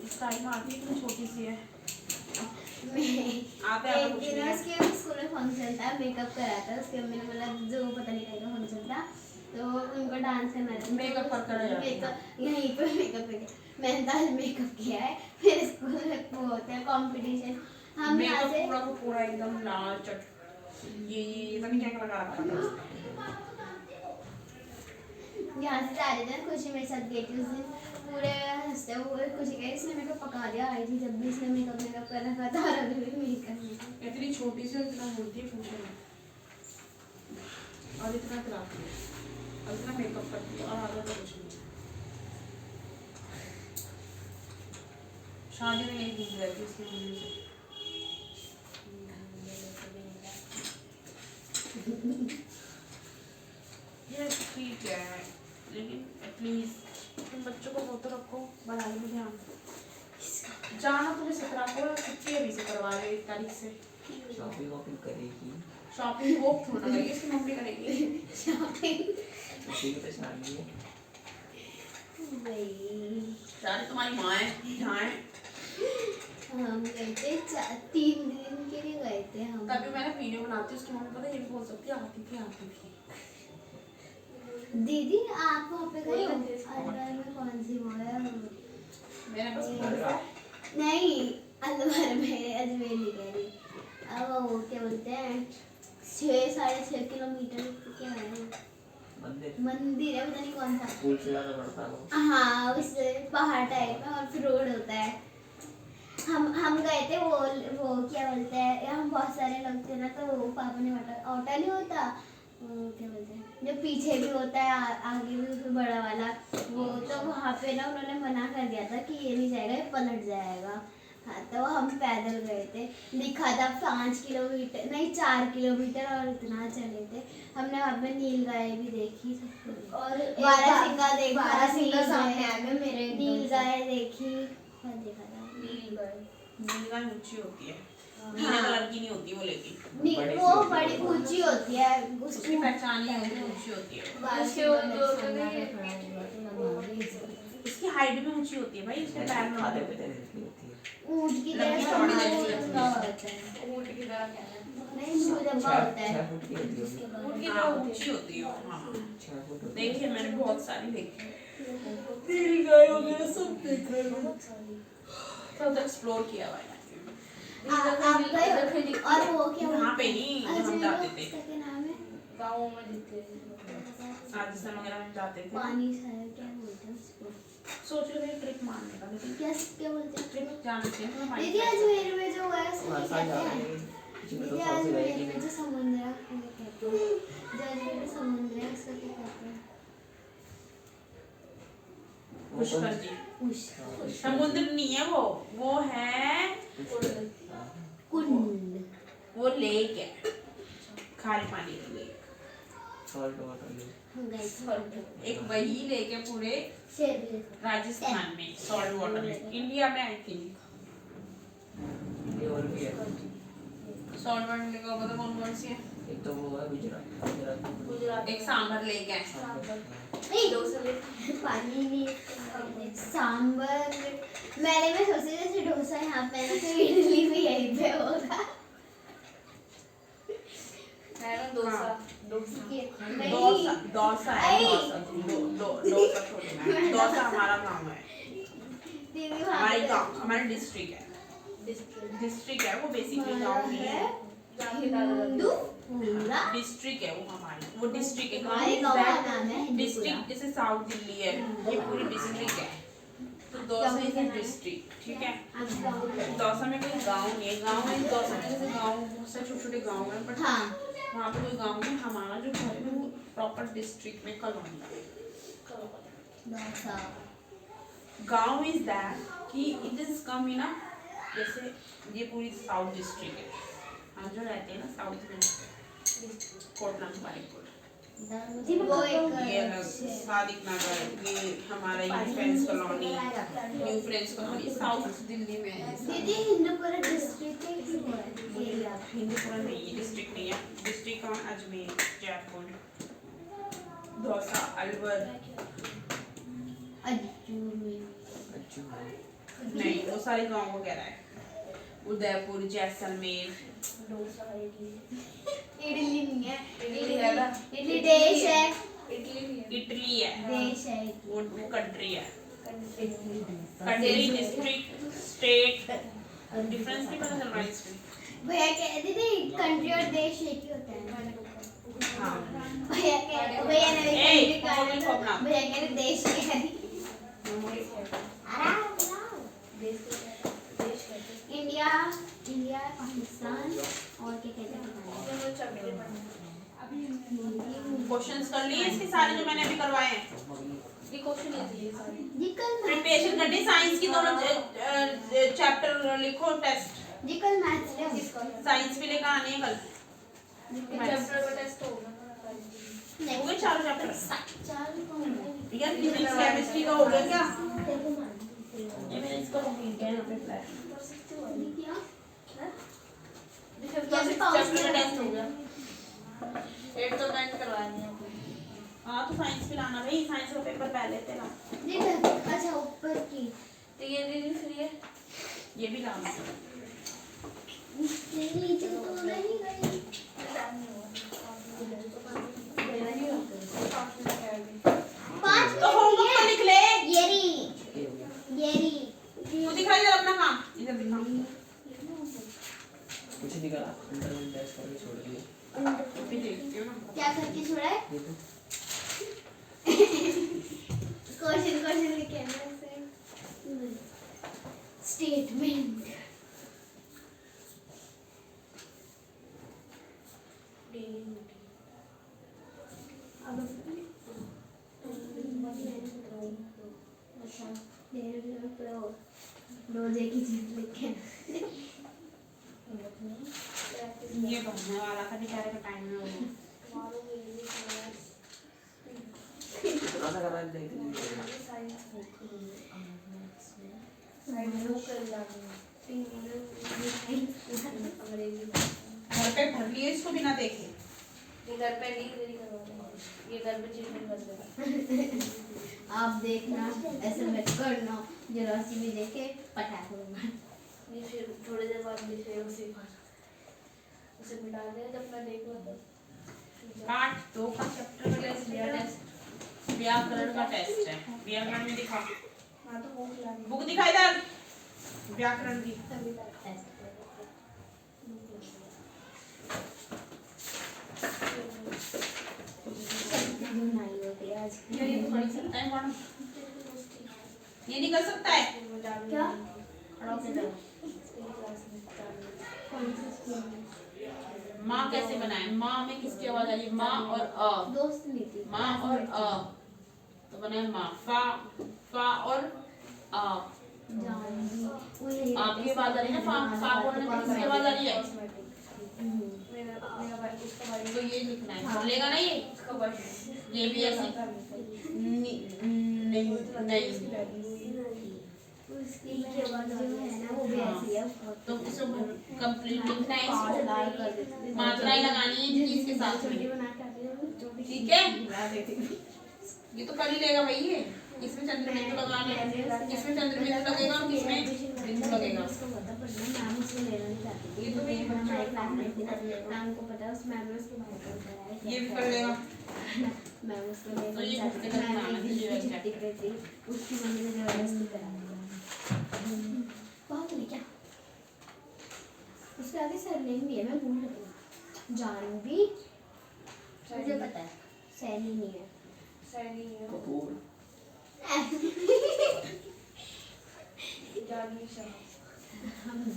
स्टाइल मारती है, इतनी छोटी सी है। आते एक दिन उसके स्कूल में फंक्शन था, मेकअप करा था उसके मम्मी ने, मतलब जो पता नहीं क्या फंक्शन था, तो उनको डांस करना था। मेकअप पर करा जाता है। मेकअप यहीं पे मेकअप किया, मैंने तो आज मेकअप किया है। फिर स्कूल में वो होता है कंपटीशन, हम यहाँ मेकअप से पूरा को पूरा एकदम लाल चट ये पता नहीं क्या लगा रखा था उसने। यहाँ से जा रहे थे, खुशी मेरे साथ गई थी उस दिन। पूरे हंसते हुए खुशी गई, इसने मेरे को पका दिया। आई थी जब भी इसने मेकअप कर रखा था, और अभी भी मेकअप। इतनी छोटी सी और इतना बोलती है पूछो ना, और इतना खिलाती है और इतना मेकअप करती है और आगे तो कुछ नहीं। शादी में नहीं घूम रहती इसकी मम्मी से। ये ठीक है, लेकिन एटलीस्ट तुम बच्चों को वो तो रखो, पढ़ाई में ध्यान। जाना तुम्हें 17 को, छुट्टी अभी से करवा रहे 1 तारीख से। शॉपिंग वॉपिंग करेगी। शॉपिंग वो थोड़ा करेगी, इसकी मम्मी करेगी शॉपिंग उसी की तो शादी है। शादी तुम्हारी माँ है, जहाँ है। हम गए थे 3 दिन के लिए गए थे हम। तभी मैंने वीडियो बनाती हूँ, उसकी मम्मी पता है ये भी बोल सकती है आती थी। दीदी आप वहाँ पे गए हो? अलवर में कौन सी वो है? मैंने बस नहीं, अलवर में, अजमेर नहीं कह रही। अब वो क्या बोलते हैं, 6-6.5 किलोमीटर क्या है, मंदिर है, पता नहीं कौन सा। स्कूल से ज़्यादा पड़ता है वो। हाँ, उस पहाड़ टाइप में, और फिर रोड होता है। हम गए थे, वो क्या बोलते हैं, हम बहुत सारे लोग थे ना, तो पापा ने ऑटो नहीं होता, वो क्या बोलते हैं जो पीछे भी होता है, आगे भी उसमें बड़ा वाला, वो तो वहाँ पे ना उन्होंने मना कर दिया था कि ये नहीं जाएगा, ये पलट जाएगा। हाँ, तो हम पैदल गए थे, लिखा था 5 किलोमीटर नहीं 4 किलोमीटर, और इतना चले थे। हमने वहाँ पे नील गाय भी देखी, और बारहसिंगा देखा, बारहसिंगा सामने आ गया मेरे नील गाय देखी, और देखा था नीला ऊंची होती है, नीले कलर की नहीं होती वो, लेकिन वो बड़ी ऊंची होती है, उसकी पहचान ही होती है, ऊंची होती है। उसकी हाइट भी ऊंची होती है भाई, उसके पैर में खाते पीते रहती होती है। ऊंट की लंबी तरह चौड़ी ऊंट जैसी का होता है, ऊँट की तरह कहना। नहीं मुरब्बा होता है। 6 फुट की होती है। ऊंट की तरह ऊंची होती है। हाँ 6 फुट होती है। देखिए मैंने बहुत सारी देखी, नीली गाय वगैरह सब देखा है, सब एक्सप्लोर किया हुआ है। आप गए हो? और वो क्या यहाँ पे नहीं, हम अजमेर जाते में थे उसका क्या नाम है? गाँवों में दिखते राजस्थान वगैरह में जाते थे। पानी सा है, क्या बोलते हैं उसको? सोच रहे थे ट्रिप मारने का, लेकिन क्या बोलते हैं? ट्रिप जाने से हमारी दीदी अजमेर में जो है उसको हर क्या साल कहते जाते हैं? हैं। इसमें तो दीदी सबसे अजमेर रहेगी में जो समुद्र है उसको क्या कहते हैं? जो अजमेर में समुद्र है उसको क्या कहते हैं? पुष्कर जी। पुष्कर। समुद्र नहीं है वो है कुंड। वो लेक है, खारे पानी की लेक। Salt water lake. हम गए थे। एक वही लेक है पूरे शेर राजस्थान में, सॉल्ट वाटर लेक। इंडिया में आई थिंक ये और भी है। सॉल्ट वाटर लेक का पता कौन कौन सी है? एक तो वो है गुजरात में। गुजरात एक सांभर लेक है। नहीं पानी नहीं, सांबर। मैं सोची जैसे डोसा यहाँ पे है ना, तो इडली भी यहीं पे होगा। डोसा नहीं डोसा डोसा है, डोसा थोड़ी ना है। डोसा हमारा गाँव है, दीदी वहाँ हमारी पे गाँव, हमारा डिस्ट्रिक्ट है। डिस्ट्रिक्ट है वो, बेसिकली गाँव नहीं है, हिंदू पूरा डिस्ट्रिक्ट है वो हमारी, वो डिस्ट्रिक्ट है। हमारे गाँव का नाम है हिंदू डिस्ट्रिक्ट जैसे साउथ दिल्ली है, ये पूरी डिस्ट्रिक्ट है। तो दौसा इज अ डिस्ट्रिक्ट, ठीक है। दौसा में कोई गाँव नहीं है, गाँव है दौसा में जैसे गाँव बहुत सारे छोटे छोटे गाँव हैं, बट हाँ वहाँ पे कोई गाँव नहीं। हमारा जो घर है वो प्रॉपर डिस्ट्रिक्ट में कलौंडा। दौसा गाँव इज दैट कि इट इज कम इन जैसे ये पूरी साउथ डिस्ट्रिक्ट है, हम जो रहते हैं ना साउथ में, कोटला बारिकपुर, वो ये अलग एक सादिक नगर, ये हमारा ये friends colony, new friends colony, south Delhi में है। दीदी हिंदूपुरा डिस्ट्रिक्ट है कि वो है एरिया हिंदूपुरा नहीं, ये डिस्ट्रिक्ट नहीं है, डिस्ट्रिक्ट का अजमेर, जयपुर, दौसा, अलवर, नहीं वो सारे गाँव को कह रहा है, उदयपुर, जैसलमेर, इडली नहीं है इडली है ना? इडली देश है इटली नहीं है। इटली है, देश है वो कंट्री है, idli country, district, state, difference नहीं पता चल रहा है इसमें। भैया कह दीदी कंट्री और देश एक ही होता है हाँ भैया ने ए, कंट्री बोल को अपना। कहा भैया कह रहे देश कह रही इंडिया इंडिया पाकिस्तान और क्या कहते हैं क्वेश्चंस कर लिए इसके सारे जो मैंने अभी करवाए हैं, ये क्वेश्चन इजी है सारे। जी कल प्रिपरेशन करनी, साइंस की दोनों चैप्टर लिखो, टेस्ट जी कल मैथ्स ले साइंस भी लेकर आने हैं कल, चैप्टर का टेस्ट होगा हो गए चारों चैप्टर। चार यार फिजिक्स केमिस्ट्री का हो गया क्या? देखो ये मैंने इसको कंप्लीट किया यहाँ पे फ्लैट। चैप्टर का टेस्ट हो गया 8 तो 9 करवानी है। हाँ तो साइंस भी लाना भाई, साइंस का पेपर पहले थे ना, जी अच्छा ऊपर की तो ये दीदी फ्री है। ये भी लाना। नीचे तो नहीं गई पांच तो होमवर्क तो लिख ले, येरी तू दिखाई दे अपना काम, इधर दिखा। कुछ नहीं करा, इंटरव्यू टेस्ट करके छोड़ दिया। अभी देखती हूँ ना। क्या करके छोड़ा है देखो क्वेश्चन लिखे हैं ऐसे स्टेटमेंट अच्छा रोज एक ही चीज लिखे ये भरने वाला था बेचारे का टाइम में वो। आधा करा दे दे। घर पे भर लिए इसको बिना देखे। ये घर पे नहीं देरी करवा रहे, ये घर पे चीटिंग कर रहे हैं। आप देखना ऐसे मत करना जरासी भी देखे पटा दूंगा ये फिर थोड़ी देर बाद भी फिर उसी पर उसे मिटा दिया जब मैं देख रहा था। पार्ट 2 का चैप्टर का टेस्ट लिया, टेस्ट व्याकरण का टेस्ट है। व्याकरण में दिखा, हाँ तो वो खिलानी बुक दिखा इधर, व्याकरण की। तभी तक ये तो कर सकता है कौन? ये नहीं कर सकता है? क्या खड़ा होके जाओ। माँ कैसे बनाए? माँ में किसकी आवाज आ रही है? माँ और अ। दोस्त नहीं थी माँ और अ तो बने माँ। फा और अ। आपकी आवाज आ रही है ना? फा बोलने में किसकी आवाज आ रही है? तो ये लिखना है, बोलेगा ना ये भी ऐसी नहीं उसकी आवाज जो है ना वो भी ऐसी है तो इसको कंप्लीट लिखना है, इसको मात्राएं लगानी है इसके साथ में, छोटी बना के आती हूँ ठीक है? ये तो कर ही लेगा भाई, ये इसमें चंद्रबिंदु लगाने, इसमें चंद्रबिंदु लगेगा और किसमें बिंदु लगेगा। उसको पता पड़ना मैम उसको लेना नहीं चाहती ये तो मेरी हमारे क्लासमेट थी ना मैम को पता है उस मैम ने उसको बाहर कर दिया है ये भी कर लेगा। मैम उसको लेना तो ये नहीं चाहती घुटने का मैम बनाना एक दिन चाहिए की छुट्टी कर दी उसकी मम्मी ने जबरदस्ती करा दिया बहुत नहीं क्या उसके आगे सरनेम भी है मैं भूल गई जानवी मुझे पता है सैनी नहीं है सैनी है कपूर जानवी शाह।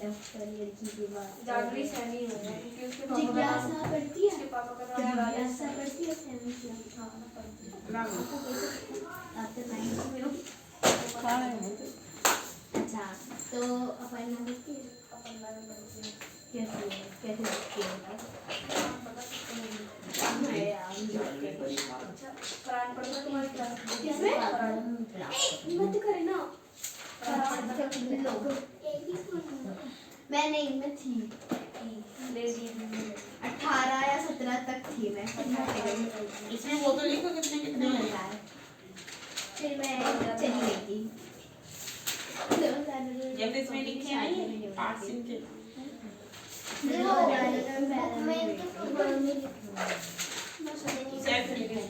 डॉक्टर लड़की की बात जानवी सैनी हो गया क्योंकि उसके पापा का जिज्ञासा नाम पढ़ती है उसके पापा का नाम राजेश जिज्ञासा पढ़ती है 7th क्लास हाँ ना पढ़ती है। आप तो 9th में हो अच्छा तो अपन नाम देखती है अपन मैंने पढ़ती है। कैसी है कैसे दिखती है नाम पता सकते नहीं। मैं यार जानवी परिवार अच्छा फरहान पढ़ता है तुम्हारी क्लास में? किसमें? फरहान मत करे ना फरहान मैं नहीं मैं थी लेडी 18 या 17 तक थी मैं इसमें वो तो लिखो कितने कितने हैं यार फिर मैं चली गई थी या फिर इसमें लिखे हैं पार्ट्स इनके सेल्फ रिव्यू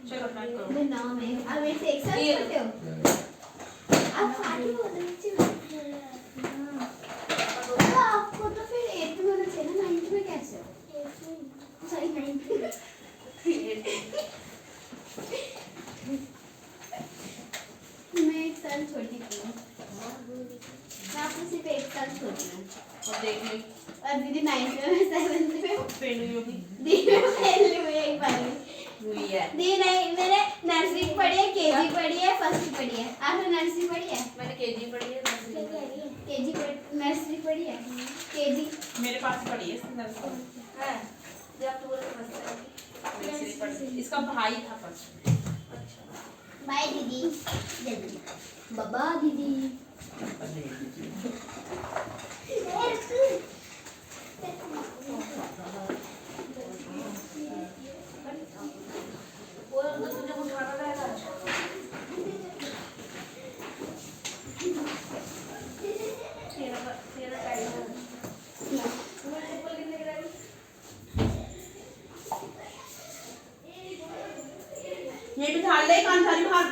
चलो ट्राई करो नाम है अब ऐसे एक साथ पढ़ते हो आप आगे बोल रहे तो आपको तो फिर 8th में होना चाहिए ना 9th में कैसे हो सॉरी 9th में मैं 1 साल छोटी थी मैं आपसे सिर्फ 1 साल छोटी हूँ और देख ले और दीदी 9th में मैं 7th में हूँ फेल हुई होगी दीदी मैं पहले हुई एक बार में हुई है दी नहीं मैंने नर्सरी पढ़ी है केजी पढ़ी है फर्स्ट पढ़ी है आपने नर्सरी पढ़ी है मैंने केजी पढ़ी है नर्सरी पढ़ी है। केजी नर्सरी पढ़ी है केजी मेरे पास पड़ी है नर्सरी है जब आप तो बोले फर्स्ट नर्सरी पढ़ी इसका भाई था फर्स्ट अच्छा बाय दीदी बाबा दीदी वो तो तुझे उठाना रहेगा तेरा टाइम है तुम्हें चप्पल कितने की रहेगी ये भी ढाल ले कान थाली बाहर